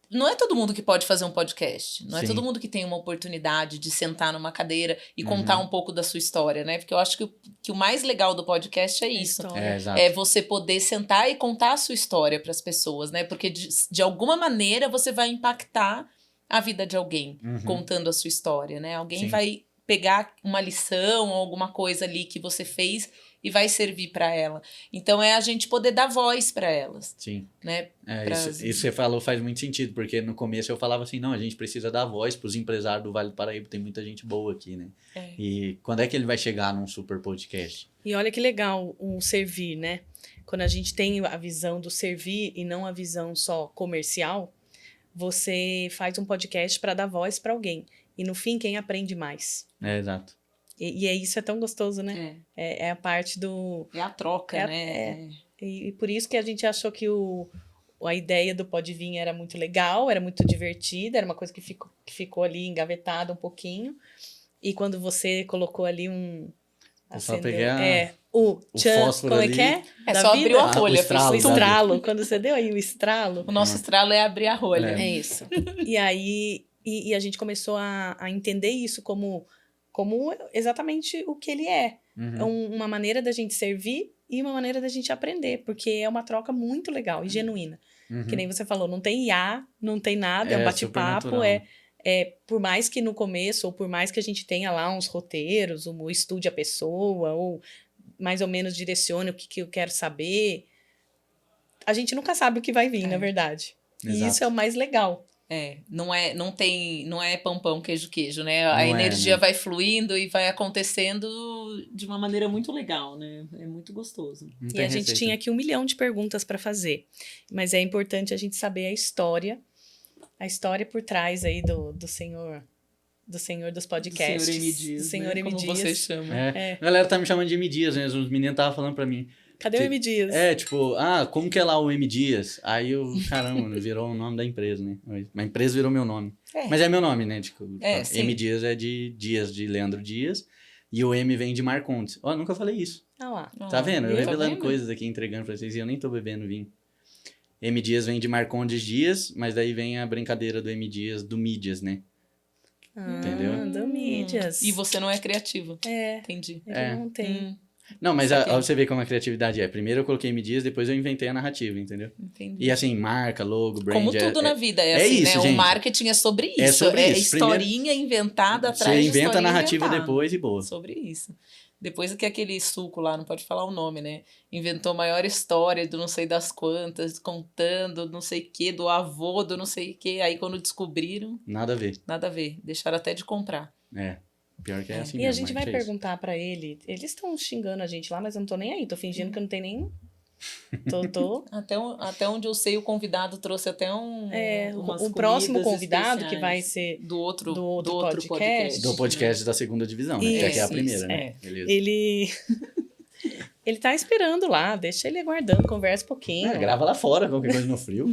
Não é todo mundo que pode fazer um podcast. Não é Sim. todo mundo que tem uma oportunidade de sentar numa cadeira e contar um pouco da sua história, né? Porque eu acho que o mais legal do podcast é isso. História. Exato. É você poder sentar e contar a sua história para as pessoas, né? Porque de alguma maneira você vai impactar a vida de alguém contando a sua história, né? Alguém Sim. vai pegar uma lição ou alguma coisa ali que você fez e vai servir para ela. Então é a gente poder dar voz para elas, Sim. né? Isso que você falou faz muito sentido, porque no começo eu falava assim, não, a gente precisa dar voz pros empresários do Vale do Paraíba, tem muita gente boa aqui, né? E quando é que ele vai chegar num super podcast? E olha que legal um servir, né? Quando a gente tem a visão do servir e não a visão só comercial, você faz um podcast para dar voz para alguém. E no fim, quem aprende mais? Exato. E isso é tão gostoso, né? É a parte do... É a troca, né? E por isso que a gente achou que a ideia do Pode Vir era muito legal, era muito divertida, era uma coisa que ficou ali engavetada um pouquinho. E quando você colocou ali Eu só peguei o tchan, fósforo como é ali. que é? É Da só vida? abrir a o rolha. estralo, O pessoal. estralo, quando você deu aí o estralo. O nosso estralo é abrir a rolha. É isso. E aí, e a gente começou a entender isso como exatamente o que ele é. É uma maneira da gente servir e uma maneira da gente aprender, porque é uma troca muito legal e genuína. Que nem você falou, não tem IA, não tem nada, é um bate-papo, supernatural. por mais que no começo, ou por mais que a gente tenha lá uns roteiros, ou estude a pessoa, ou mais ou menos direcione o que eu quero saber, a gente nunca sabe o que vai vir, na verdade. E Exato. isso é o mais legal. Não é pão, queijo, né? Não A é, energia né? vai fluindo e vai acontecendo de uma maneira muito legal, né? É muito gostoso. Não E tem a gente receita. tinha aqui 1 milhão de perguntas para fazer. Mas é importante a gente saber a história por trás aí do senhor dos podcasts. Do Senhor M. Dias, do senhor né? M. Como Dias. você chama. A galera tá me chamando de M. Dias, né? Os meninos estavam falando pra mim. Cadê o M. Dias? Tipo, como que é lá o M. Dias? Aí caramba, virou o nome da empresa, né? A empresa virou meu nome. Mas é meu nome, né? Tipo, sim. M. Dias é de Dias, de Leandro Dias. E o M vem de Marcondes. Nunca falei isso. Ah lá. Tá vendo? Eu tá revelando vendo? coisas aqui, entregando pra vocês. E eu nem tô bebendo vinho. M. Dias vem de Marcondes Dias, mas daí vem a brincadeira do M. Dias, do Mídias, né? Entendeu? Do Mídias. E você não é criativo. É, Entendi. ele não tem. Não, mas Saquei. você vê como a criatividade é. Primeiro eu coloquei medidas, depois eu inventei a narrativa, entendeu? Entendi. E assim, marca, logo, brand... Como tudo na vida é é assim, isso, né? gente. O marketing é sobre isso. É sobre isso. Historinha inventada atrás Você de inventa a historinha narrativa inventada. depois e boa. Sobre isso. Depois que aquele suco lá, não pode falar o nome, né? Inventou a maior história do não sei das quantas, contando não sei o que, do avô, do não sei o que. Aí quando descobriram, Nada a ver. nada a ver. Deixaram até de comprar. É. Pior que é assim E mesmo. a gente vai marketing é isso. perguntar pra ele. Eles estão xingando a gente lá, mas eu não tô nem aí. Tô fingindo que eu não tenho nem. Tô. Até onde eu sei, o convidado trouxe até umas O próximo comidas convidado, que especiais vai ser do outro podcast. podcast. Do podcast da segunda divisão, né? Que aqui é a Isso, primeira, isso, né? Beleza. ele. Ele tá esperando lá, deixa ele aguardando, conversa um pouquinho. Grava lá fora, qualquer coisa no frio.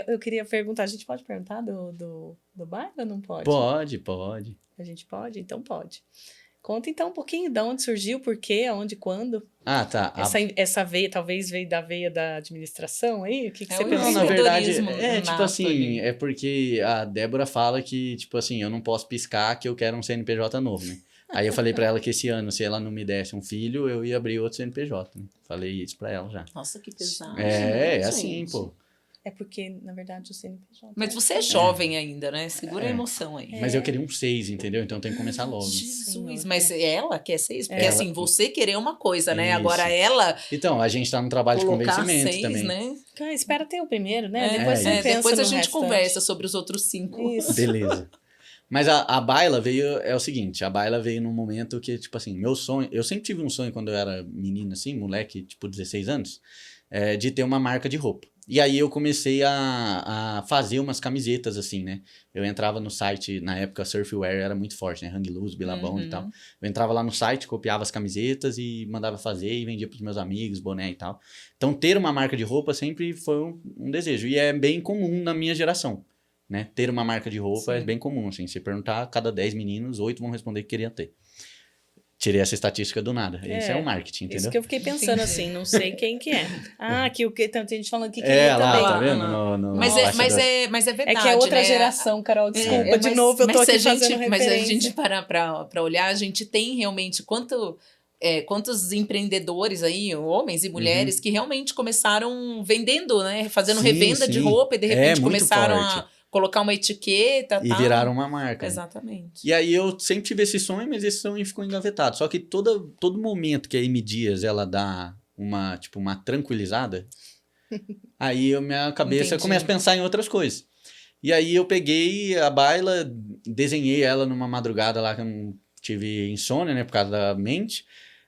Eu queria perguntar, a gente pode perguntar do bairro ou não pode? Pode. A gente pode? Então pode. Conta então um pouquinho de onde surgiu, por quê, aonde, quando. Ah, tá. Essa veia, talvez veio da veia da administração aí? O que você o pensou? Não, na verdade, empreendedorismo tipo nato assim, ali. é porque a Débora fala que, tipo assim, eu não posso piscar que eu quero um CNPJ novo, né? Aí eu falei pra ela que esse ano, se ela não me desse um filho, eu ia abrir outro CNPJ, né? Falei isso pra ela já. Nossa, que pesado. É né, assim, gente? pô. É porque, na verdade, o CNPJ... Mas você é jovem ainda, né? Segura a emoção aí. Mas eu queria um 6, entendeu? Então tem que começar logo. Jesus, Senhor, mas ela quer 6? Porque Ela- assim, você querer uma coisa, né? Isso. Agora ela Então, a gente tá no trabalho de colocar convencimento 6, também. né? Espera ter o primeiro, né? Depois é você isso. pensa Depois a no gente restante. conversa sobre os outros 5. Isso. Beleza. Mas a Baila veio, é o seguinte, a Baila veio num momento que, tipo assim, meu sonho, eu sempre tive um sonho quando eu era menino, assim, moleque, tipo 16 anos, de ter uma marca de roupa. E aí eu comecei a fazer umas camisetas, assim, né? Eu entrava no site, na época Surfwear era muito forte, né? Hang Loose, Billabong e tal. Eu entrava lá no site, copiava as camisetas e mandava fazer e vendia pros meus amigos, boné e tal. Então ter uma marca de roupa sempre foi um desejo. E é bem comum na minha geração, né? Ter uma marca de roupa é bem comum, assim. Se perguntar, cada 10 meninos, 8 vão responder que queriam ter. Tirei essa estatística do nada. Esse é o marketing, entendeu? Isso que eu fiquei pensando Entendi. assim, não sei quem que é. Ah, que o que tem gente falando que queria É, lá, também. tá vendo? Ah, No Mas bastidor. é verdade, É que é outra né? geração, Carol, desculpa, de mas- novo eu tô mas se aqui a gente, fazendo Mas se a referência. gente parar pra olhar, a gente tem realmente quantos empreendedores aí, homens e mulheres, que realmente começaram vendendo, né? Fazendo Sim, revenda de sim. roupa e de repente muito começaram forte. a colocar uma etiqueta E tal. viraram uma marca. né? Exatamente. E aí eu sempre tive esse sonho, mas esse sonho ficou engavetado. Só que todo momento que a M Dias, ela dá uma tranquilizada, aí minha cabeça Entendi. começa a pensar em outras coisas. E aí eu peguei a Baila, desenhei ela numa madrugada lá que eu não tive insônia, né, por causa da mente.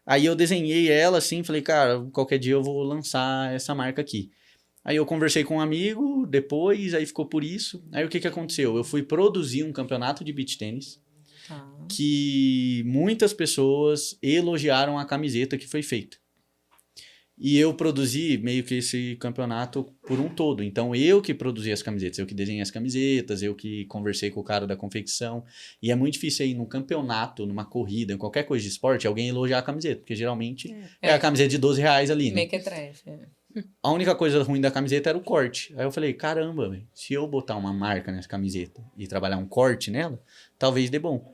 Aí eu desenhei ela assim, falei, cara, qualquer dia eu vou lançar essa marca aqui. Aí eu conversei com um amigo, depois, aí ficou por isso. Aí o que aconteceu? Eu fui produzir um campeonato de beach tênis Tá. que muitas pessoas elogiaram a camiseta que foi feita. E eu produzi meio que esse campeonato por um todo. Então, eu que produzi as camisetas, eu que desenhei as camisetas, eu que conversei com o cara da confecção. E é muito difícil aí num campeonato, numa corrida, em qualquer coisa de esporte, alguém elogiar a camiseta. Porque geralmente é a camiseta de R$12 ali, né? Mequetrefe. A única coisa ruim da camiseta era o corte. Aí eu falei, caramba, véio, se eu botar uma marca nessa camiseta e trabalhar um corte nela, talvez dê bom.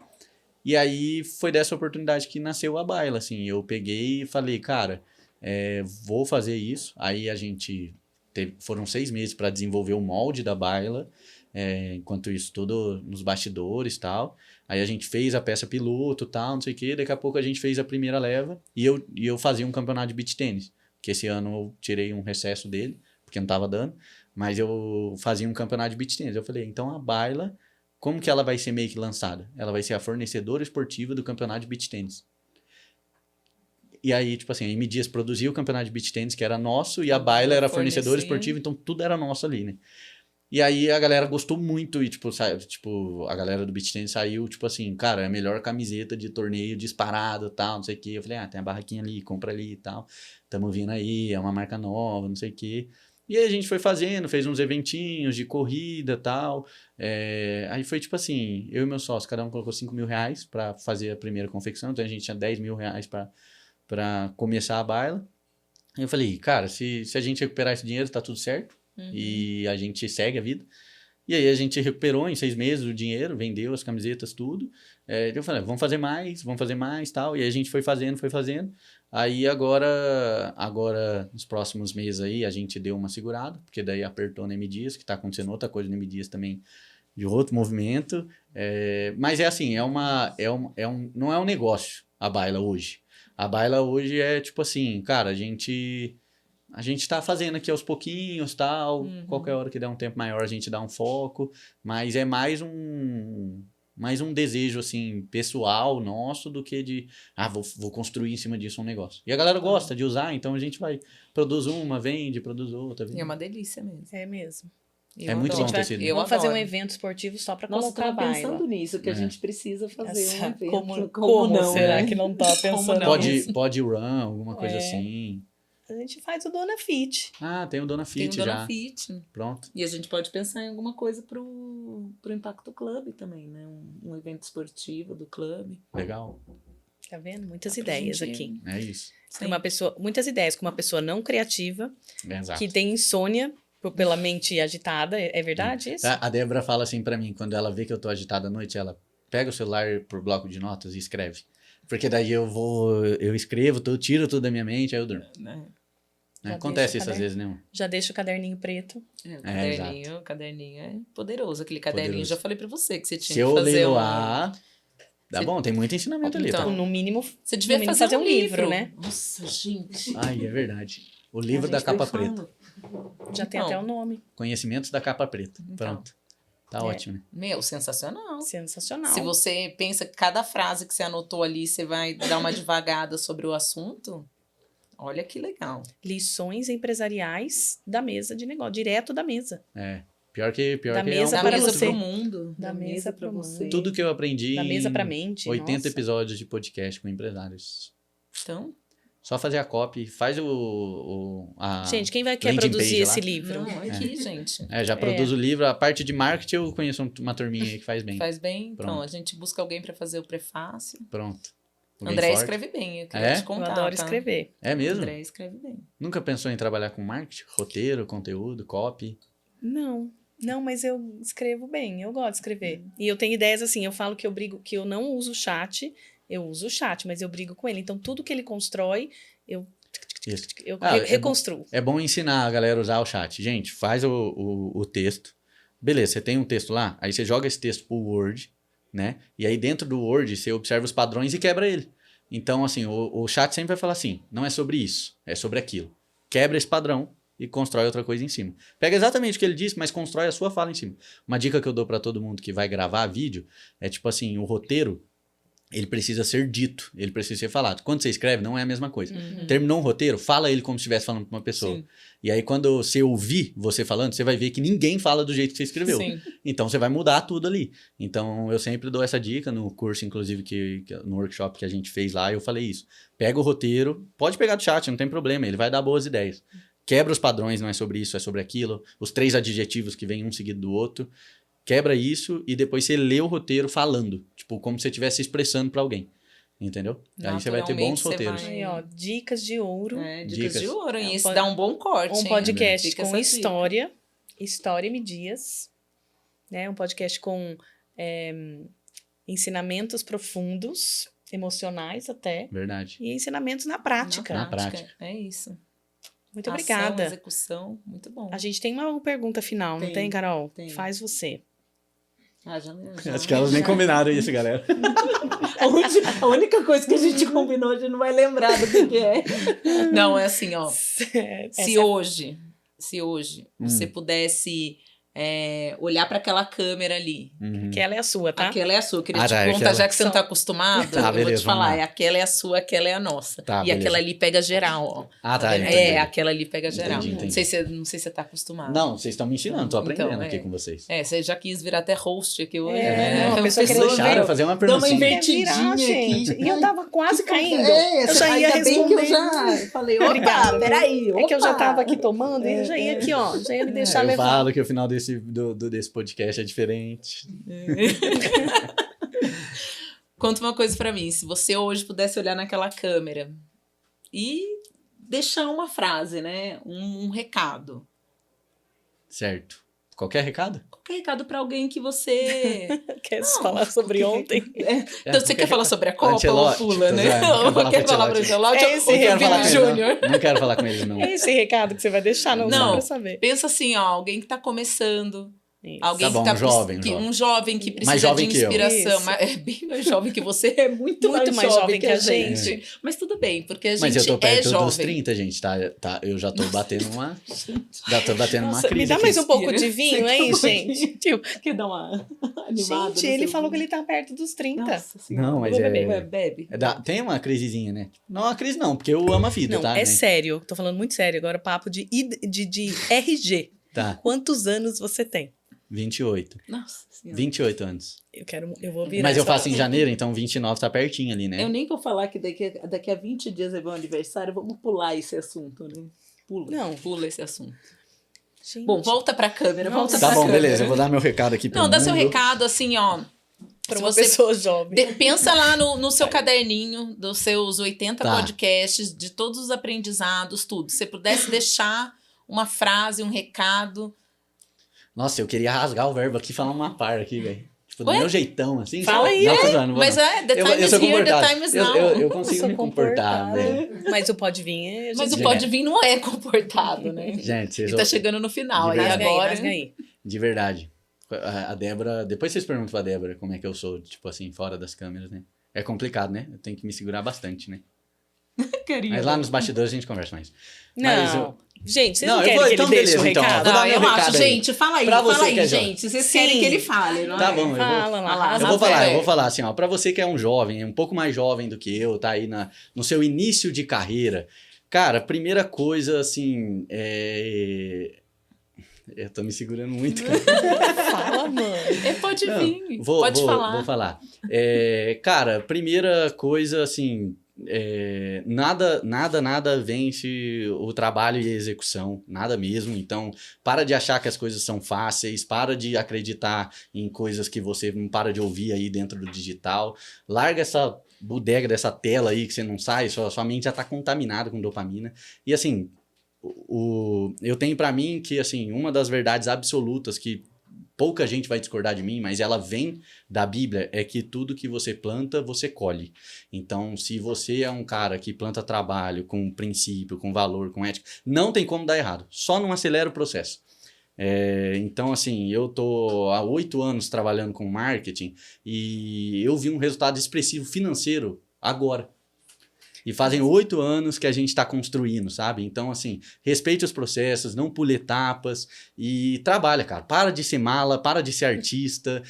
E aí foi dessa oportunidade que nasceu a Baila, assim. Eu peguei e falei, cara, vou fazer isso. Aí a gente foram 6 meses para desenvolver o molde da Baila. Enquanto isso, tudo nos bastidores e tal. Aí a gente fez a peça piloto e tal, não sei o quê. Daqui a pouco a gente fez a primeira leva. E eu fazia um campeonato de beach tênis. Que esse ano eu tirei um recesso dele, porque não tava dando. Mas eu fazia um campeonato de beach tênis. Eu falei, então a Baila, como que ela vai ser meio que lançada? Ela vai ser a fornecedora esportiva do campeonato de beach tênis. E aí, tipo assim, a M Dias produzia o campeonato de beach tênis, que era nosso, e a Baila era a fornecedora esportiva, então tudo era nosso ali, né? E aí a galera gostou muito, e tipo, a galera do beach tennis saiu, tipo assim, cara, é a melhor camiseta de torneio disparado e tal, não sei o quê. Eu falei, tem a barraquinha ali, compra ali e tal. Tamo vindo aí, é uma marca nova, não sei o quê. E aí a gente foi fazendo, fez uns eventinhos de corrida e tal. Aí foi tipo assim, eu e meu sócio, cada um colocou R$5.000 pra fazer a primeira confecção, então a gente tinha R$10.000 pra começar a Baila. Aí eu falei, cara, se a gente recuperar esse dinheiro, tá tudo certo. E a gente segue a vida. E aí a gente recuperou em 6 meses o dinheiro, vendeu as camisetas, tudo. Eu falei, vamos fazer mais, tal. E aí a gente foi fazendo. Aí agora, nos próximos meses aí, a gente deu uma segurada, porque daí apertou na M Dias, que tá acontecendo outra coisa na M Dias também, de outro movimento. Mas é assim, não é um negócio a baila hoje. A baila hoje é tipo assim, cara, a gente tá fazendo aqui aos pouquinhos, tal. Qualquer hora que der um tempo maior, a gente dá um foco. Mas é mais um desejo, assim, pessoal nosso do que de, vou construir em cima disso um negócio. E a galera gosta de usar, então a gente produz uma, vende, produz outra. Vende. E é uma delícia mesmo. É mesmo. É muito bom ter sido. Vamos fazer um evento esportivo só para Nossa, colocar a eu tava baila. pensando nisso, que a gente precisa fazer um evento. Como não, será né? que não tá pensando nisso? Pode run, alguma coisa assim. A gente faz o Dona Fit. Tem o Dona Fit Tem o já. Dona Fit. Pronto. E a gente pode pensar em alguma coisa pro Impacto Club também, né? Um evento esportivo do clube. Legal. Tá vendo? Muitas ideias aqui. É isso. Muitas ideias com uma pessoa não criativa, Exato. que tem insônia pela mente agitada. É verdade isso? A Débora fala assim pra mim, quando ela vê que eu tô agitada à noite, ela pega o celular pro bloco de notas e escreve. Porque daí eu escrevo, eu tiro tudo da minha mente, aí eu durmo. Acontece isso às vezes, né? Já deixa o caderninho preto. O caderninho é poderoso. Aquele caderninho, já falei pra você que você tinha Se que fazer eu leiloar, dá bom, tem muito ensinamento ali. Então, Tá? no mínimo, você devia fazer um livro, né? Nossa, gente. Ai, é verdade. O livro da capa preta. Já tem até o nome. Conhecimentos da capa preta. Pronto. Tá ótimo, né? Meu, sensacional. Sensacional. Se você pensa que cada frase que você anotou ali, você vai dar uma devagada sobre o assunto, olha que legal. Lições empresariais da mesa de negócio, direto da mesa. Pior que da mesa Da para mesa você. pro mundo. Da mesa para você. Tudo que eu aprendi Da mesa pra em mente. 80 nossa. episódios de podcast com empresários. Então, Só fazer a copy, faz a Gente, quem quer landing produzir page esse lá. livro? não, aqui, gente. Já produzo o livro. A parte de marketing eu conheço uma turminha aí que faz bem. Faz bem? Então, Pronto. a gente busca alguém pra fazer o prefácio. Pronto. Alguém André forte? escreve bem, eu queria te Eu contar. adoro tá? escrever. É mesmo? André escreve bem. Nunca pensou em trabalhar com marketing? Roteiro, conteúdo, copy? Não, mas eu escrevo bem, eu gosto de escrever. E eu tenho ideias assim, eu falo que eu não uso o chat, eu uso o chat, mas eu brigo com ele. Então, tudo que ele constrói, eu Isso. reconstruo. É bom ensinar a galera a usar o chat. Gente, faz o texto. Beleza, você tem um texto lá, aí você joga esse texto pro Word, né? E aí dentro do Word você observa os padrões e quebra ele. Então, assim, o chat sempre vai falar assim, não é sobre isso, é sobre aquilo. Quebra esse padrão e constrói outra coisa em cima. Pega exatamente o que ele disse, mas constrói a sua fala em cima. Uma dica que eu dou pra todo mundo que vai gravar vídeo é tipo assim, o roteiro, ele precisa ser dito, ele precisa ser falado. Quando você escreve, não é a mesma coisa. Terminou um roteiro, fala ele como se estivesse falando pra uma pessoa. Sim. E aí, quando você ouvir você falando, você vai ver que ninguém fala do jeito que você escreveu. Sim. Então, você vai mudar tudo ali. Então, eu sempre dou essa dica no curso, inclusive, no workshop que a gente fez lá, eu falei isso. Pega o roteiro, pode pegar do chat, não tem problema, ele vai dar boas ideias. Quebra os padrões, não é sobre isso, é sobre aquilo. Os 3 adjetivos que vêm um seguido do outro. Quebra isso e depois você lê o roteiro falando. Tipo, como se você estivesse expressando pra alguém. Entendeu? Aí você vai ter bons Naturalmente, você roteiros. vai- Aí, ó, dicas de ouro. Dicas de ouro. E isso pod- dá um bom corte, Um hein? podcast Fica com essa dica. História e Dias, né? Um podcast com ensinamentos profundos, emocionais até, Verdade. e ensinamentos na prática. Na prática. É isso. Muito Ação, obrigada. execução, muito bom. A gente tem uma pergunta final, não tem, Carol? tem. Faz você. Já. Acho que elas nem combinaram isso, galera. A única coisa que a gente combinou, a gente não vai lembrar do que é. Não, é assim, ó. Essa Se hoje você pudesse olhar para aquela câmera ali, Aquela é a sua, tá? aquela é a sua. Eu queria Ah, te tá, perguntar, aquela. já que você não tá acostumado, Tá, eu vou beleza, te falar, vamos lá. aquela é a sua, aquela é a nossa. Tá, e beleza. aquela ali pega geral, ó. Ah, tá. vendo? entendi. Aquela ali pega geral. Entendi. Não sei se você tá acostumado. Não, vocês estão me ensinando, tô aprendendo Então, aqui com vocês. Você já quis virar até host aqui hoje, É, né? não, a pessoa querendo Deixaram eu fazer uma Dá uma perguntinha. invertidinha gente. aqui. E eu tava quase caindo. Eu já ia ainda bem que eu responder. já falei, opa, Obrigada, viu? peraí, É que eu já opa. tava aqui tomando e eu já ia aqui, ó. Já ia me deixar Eu levar. falo que o final desse podcast é diferente. Conta uma coisa pra mim. Se você hoje pudesse olhar naquela câmera e deixar uma frase, né? Um recado. Certo. Qualquer recado? Qualquer recado pra alguém que você... Quer falar sobre ontem? Então, você quer falar sobre a Copa Ancelotti, ou pula, tô né? zoando, não quero falar Ou quer com falar pro Ancelotti É esse ou Não quero pro falar Vini com eles, Júnior? não. Não quero falar com eles, não. É esse recado que você vai deixar, não, só Não. pra saber. Pensa assim, ó, alguém que tá começando. Isso. Alguém Tá bom, que tá um jovem, um jovem que precisa Mais jovem de que eu. inspiração. Isso. É bem mais jovem que você, é muito mais jovem que a gente. Mas tudo bem, porque a gente Mas eu tô é perto dos jovem. 30, gente, tá? Eu já tô batendo uma... Já tô batendo uma Nossa, crise me dá aqui. mais um pouco Respira. de vinho aí, gente. Tipo, quer dar uma animada? Gente, ele falou que ele tá perto dos 30. Nossa senhora. Não, mas Vou é- beber. Bebe. Tem uma crisezinha, né? Não uma crise não, porque eu amo a vida, Não, tá? é né? sério. Tô falando muito sério. Agora, papo de RG. Tá, Quantos anos você tem? 28. Nossa senhora. 28 anos. Eu vou virar. Mas eu essa- faço em janeiro, então 29 tá pertinho ali, né? Eu nem vou falar que daqui a 20 dias é meu aniversário, vamos pular esse assunto, né? Pula. Não, Pula esse assunto. gente. Bom, volta pra câmera, Nossa. volta Tá pra bom, câmera. beleza. Eu vou dar meu recado aqui pro Não, dá mundo. seu recado assim, ó. Pra Se uma você pessoa jovem. pensa lá no seu caderninho dos seus 80 Tá. podcasts, de todos os aprendizados, tudo. Se você pudesse deixar uma frase, um recado. Nossa, eu queria rasgar o verbo aqui e falar uma par aqui, velho. Tipo, do Ué? meu jeitão, assim. Fala sabe? aí, Não, tô zoando, não vou Mas não. the time is sou here, the comportado. time is Eu- now. Eu consigo sou me comportar, comportada. velho. Mas o pode vir é. Mas o Gente, pode vir não é comportado, né? Gente, vocês Ele tá chegando no final. De Aí verdade. agora. Rasga aí. De verdade. A Débora... Depois vocês perguntam pra Débora como é que eu sou, tipo assim, fora das câmeras, né? É complicado, né? Eu tenho que me segurar bastante, né? Carinho. Mas lá nos bastidores a gente conversa mais. Mas Não. eu- Gente, vocês Não, não eu querem vou- que então ele deixe beleza, o então, recado? vou dar Não, meu eu acho, recado aí. gente, fala aí, Pra você fala aí, que é jovem. gente. Vocês Sim. querem que ele fale, não Tá é? bom, eu vou... Fala lá. Vai lá, Eu vou Rafael. falar, eu vou falar assim, ó, pra você que é um jovem, um pouco mais jovem do que eu, tá aí no seu início de carreira, cara, primeira coisa, assim, eu tô me segurando muito, cara. Fala, mano. Pode Não, vir, Vou falar. Vou falar. Cara, primeira coisa, assim, nada vence o trabalho e a execução, nada mesmo. Então, para de achar que as coisas são fáceis, para de acreditar em coisas que você não para de ouvir aí dentro do digital. Larga essa bodega dessa tela aí que você não sai, sua mente já tá contaminada com dopamina. E assim, eu tenho pra mim que, assim, uma das verdades absolutas que pouca gente vai discordar de mim, mas ela vem da Bíblia, é que tudo que você planta, você colhe. Então, se você é um cara que planta trabalho com princípio, com valor, com ética, não tem como dar errado. Só não acelera o processo. Então, assim, eu tô há 8 anos trabalhando com marketing e eu vi um resultado expressivo financeiro agora. E fazem 8 anos que a gente está construindo, sabe? Então, assim, respeite os processos, não pule etapas e trabalha, cara. Para de ser mala, para de ser artista.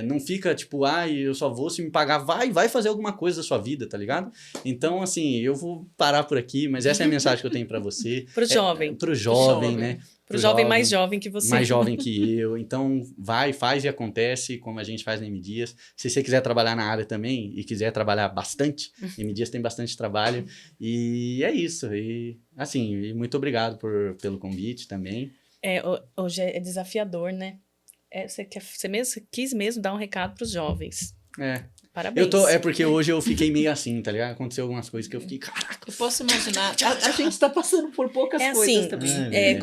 Não fica tipo, eu só vou se me pagar. Vai fazer alguma coisa da sua vida, tá ligado? Então, assim, eu vou parar por aqui, mas essa é a mensagem que eu tenho para você. Pro jovem. Pro jovem, né? Pro jovem mais jovem que você. Mais jovem que eu. Então, faz e acontece, como a gente faz na M Dias. Se você quiser trabalhar na área também e quiser trabalhar bastante, M Dias tem bastante trabalho. E é isso. E, assim, muito obrigado pelo convite também. Hoje é desafiador, né? Você quis mesmo dar um recado pros jovens. Parabéns. É porque hoje eu fiquei meio assim, tá ligado? Aconteceu algumas coisas que eu fiquei, caraca. Eu posso imaginar. A gente tá passando por poucas coisas assim, também.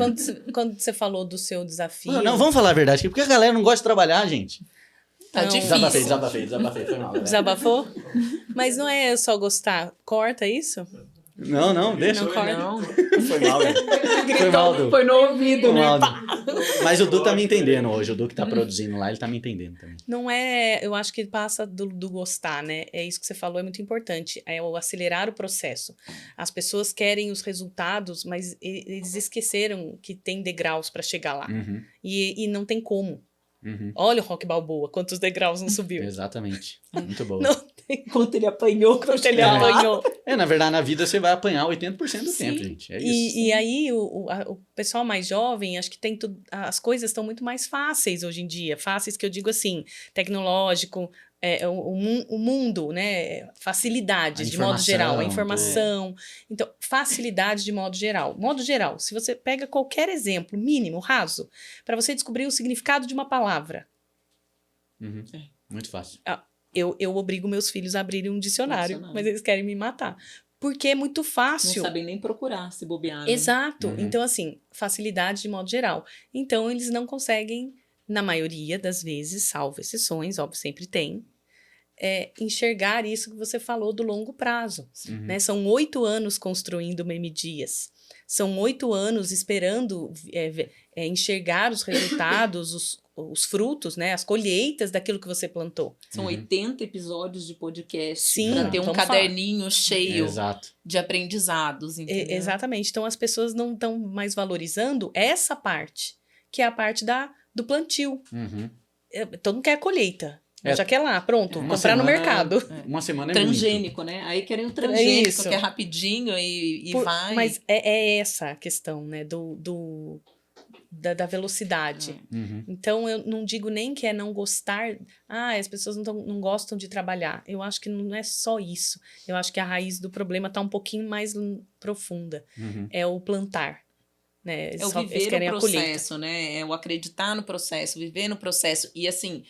quando você falou do seu desafio... Não, vamos falar a verdade aqui, porque a galera não gosta de trabalhar, gente. Tá Não. difícil. Desabafei, foi mal. galera. Desabafou? Mas não é só gostar. Corta isso? Não, deixa. Não corta. Não. Foi mal, velho. Foi mal, Du. Foi no ouvido, Foi né? mal, Du. Mas o Du tá me entendendo hoje. O Du que tá produzindo lá, ele tá me entendendo também. Não é... Eu acho que passa do gostar, né? É isso que você falou, é muito importante. É o acelerar o processo. As pessoas querem os resultados, mas eles esqueceram que tem degraus para chegar lá. Uhum. E não tem como. Olha o Rock Balboa, quantos degraus não subiu. Exatamente. Muito boa. Não. Enquanto ele apanhou, Quanto ele apanhou. Na verdade, na vida você vai apanhar 80% do tempo, gente. É isso. E aí, o pessoal mais jovem, acho que tem tudo. As coisas estão muito mais fáceis hoje em dia. Fáceis que eu digo assim, tecnológico, o mundo, né? Facilidades, de modo geral, a informação. Então, facilidades de modo geral. Modo geral, se você pega qualquer exemplo, mínimo, raso, para você descobrir o significado de uma palavra. Muito fácil. Eu obrigo meus filhos a abrirem um dicionário, mas eles querem me matar. porque é muito Não fácil. sabem nem procurar, se bobear, né? Exato. Uhum. Então, assim, facilidade de modo geral. Então, eles não conseguem, na maioria das vezes, salvo exceções, óbvio, sempre tem, enxergar isso que você falou do longo prazo. Uhum. Né? São 8 anos construindo o Meme Dias. São 8 anos esperando enxergar os resultados, os frutos, né? As colheitas daquilo que você plantou. São Uhum. 80 episódios de podcast. Sim. Pra ter um vamos caderninho cheio Exato. de aprendizados, entendeu? Exatamente. Então, as pessoas não estão mais valorizando essa parte, que é a parte do plantio. Uhum. Todo mundo quer a colheita. É. Já quer lá, pronto, Uma comprar no semana- mercado. Uma semana é muito. Transgênico, né? Aí querem o Isso, transgênico. que é rapidinho e vai. Mas é essa a questão, né? Da velocidade. Uhum. Então, eu não digo nem que é não gostar. As pessoas não gostam de trabalhar. Eu acho que não é só isso. Eu acho que a raiz do problema está um pouquinho mais profunda. Uhum. É o plantar. Né? É o Eles viver querem o a colheita. processo, né? É o acreditar no processo, viver no processo. E assim,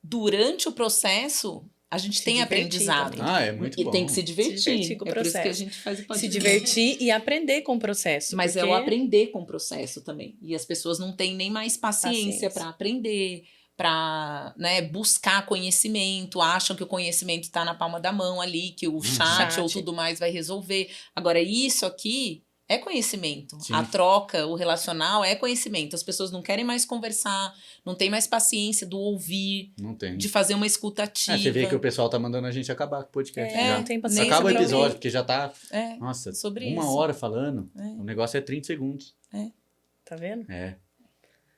durante o processo, a gente Se tem divertir aprendizado. também. É muito E bom. tem que se divertir. Se divertir com o É por isso que a processo. gente faz o Se podcast. divertir e aprender com o processo. Mas é porque o aprender com o processo também. E as pessoas não têm nem mais paciência Paciência. para aprender, Para buscar conhecimento, acham que o conhecimento está na palma da mão ali, que o chat ou Chat. tudo mais vai resolver. Agora, isso aqui é conhecimento. Sim. A troca, o relacional é conhecimento. As pessoas não querem mais conversar, não têm mais paciência do ouvir, Não tem. de fazer uma escuta ativa. Você vê que o pessoal tá mandando a gente acabar com o podcast. É, já. não tem paciência Acaba o pra episódio, ouvir. porque já tá, É, nossa, sobre uma isso. hora falando. É. O negócio é 30 segundos. Tá vendo? É.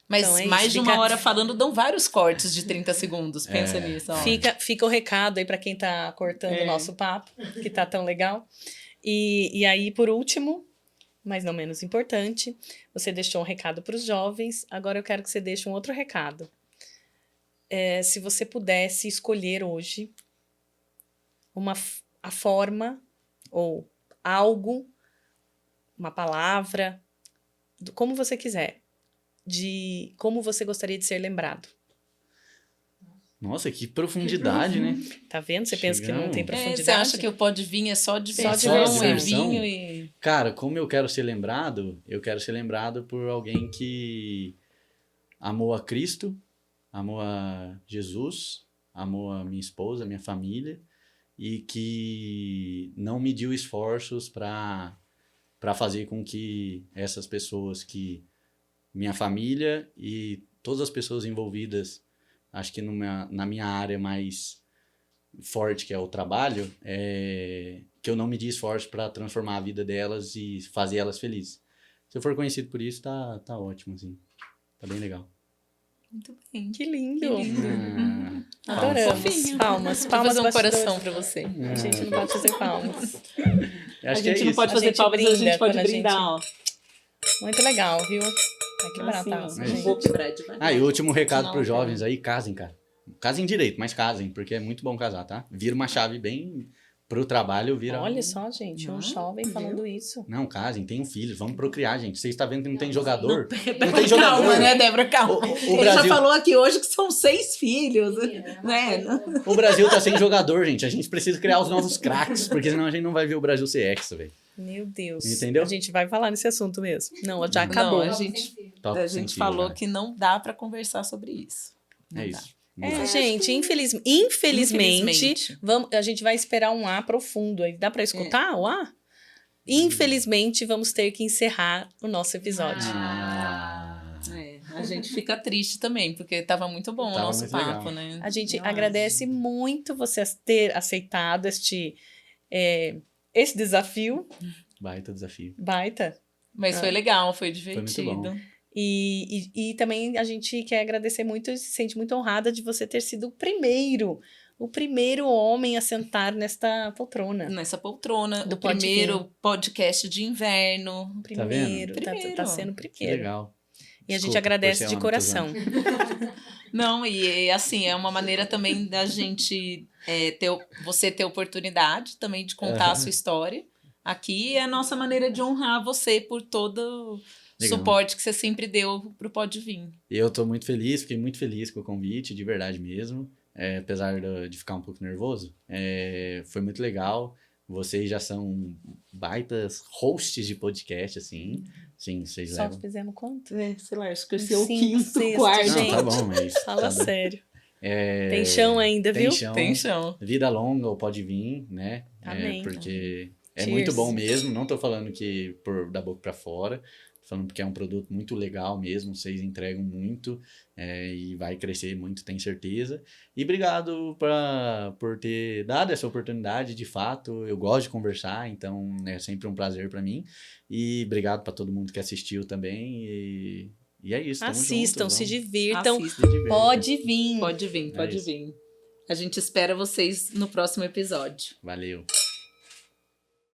Mas Então, é mais isso, de uma fica- hora falando dão vários cortes de 30 segundos. Pensa nisso. Ó. Fica o recado aí para quem tá cortando o nosso papo, que tá tão legal. E aí, por último, mas não menos importante, você deixou um recado para os jovens, agora eu quero que você deixe um outro recado. Se você pudesse escolher hoje a forma ou algo, uma palavra, como você quiser, de como você gostaria de ser lembrado. Nossa, que profundidade, né? Tá vendo? Você pensa que não tem Chegamos. profundidade? Você acha que o pode vir é só diversão, Só diversão. é vinho e... Cara, como eu quero ser lembrado? Eu quero ser lembrado por alguém que amou a Cristo, amou a Jesus, amou a minha esposa, a minha família, e que não mediu esforços para fazer com que essas pessoas minha família e todas as pessoas envolvidas, acho que na minha área mais forte, que é o trabalho, que eu não medi esforço para transformar a vida delas e fazer elas felizes. Se eu for conhecido por isso, tá ótimo, assim. Tá bem legal. Muito bem. Que lindo! Que lindo. Adoramos. Fofinho. Palmas, Vou palmas fazer um bastidores. coração pra você. A gente não pode fazer palmas. Eu acho a que é gente não isso. pode A fazer gente palmas, a gente brinda pode quando a gente- brindar, ó. Muito legal, viu? Vai quebrar, Assim, tá? ó, gente. vou quebrar devagar. Ah, e o último recado Não, pros cara. jovens aí, casem, cara. Casem direito, mas casem, porque é muito bom casar, tá? Vira uma chave bem pro trabalho, vira... Olha só, gente, um Não, jovem viu? falando isso. Não, casem, tenham filhos, vamos procriar, gente. Vocês estão vendo que não tem jogador? Não tem Calma, jogador. né, Débora? Calma. O Ele Brasil, já falou aqui hoje que são 6 filhos, né? o Brasil tá sem jogador, gente. A gente precisa criar os novos craques, porque senão a gente não vai ver o Brasil ser hexa, velho. Meu Deus. Entendeu? A gente vai falar nesse assunto mesmo. Não, já acabou. Não, a gente Top A gente sentido, falou né? que não dá pra conversar sobre isso. Não É dá. isso. Gente, infelizmente, Infelizmente. a gente vai esperar um A profundo. Aí dá pra escutar o A? Infelizmente, vamos ter que encerrar o nosso episódio. A gente Fica triste também, porque tava muito bom o Tava nosso muito papo, legal. né? A gente Nossa. agradece muito você ter aceitado esse desafio Baita desafio. baita. Mas foi legal, foi divertido. muito bom. E também a gente quer agradecer muito e se sente muito honrada de você ter sido o primeiro homem a sentar nesta poltrona. Nessa poltrona, Do o Pode primeiro podcast de inverno. O primeiro, tá Primeiro. sendo o Que primeiro. legal. E a gente Desculpa agradece por ser de homem, coração. Não, e assim, é uma maneira também da gente você ter oportunidade também de contar a sua história. Aqui é a nossa maneira de honrar você por todo o Legal. suporto que você sempre deu pro Pode Vir. Eu tô muito feliz, fiquei muito feliz com o convite, de verdade mesmo. Apesar de ficar um pouco nervoso. Foi muito legal. Vocês já são baitas hosts de podcast, assim. Sim, vocês Só levam. fizemos quanto? Sei lá, acho que esse é o Cinco, quinto, sexto, quarto. Não, tá gente. bom, mas... Fala tá bom. sério. É, Tem chão ainda, tem viu? chão. Tem chão. Vida longa ou pode vir, né? Amém. Porque é Cheers. muito bom mesmo. Não tô falando que por da boca pra fora. Tô falando porque é um produto muito legal mesmo. Vocês entregam muito e vai crescer muito, tenho certeza. E obrigado por ter dado essa oportunidade. De fato, eu gosto de conversar, então é sempre um prazer pra mim. E obrigado pra todo mundo que assistiu também. E é isso. Tamo Assistam, junto, se vamos. divirtam. Assista. Se divirtam. Pode vir. Pode vir, É pode isso. vir. A gente espera vocês no próximo episódio. Valeu.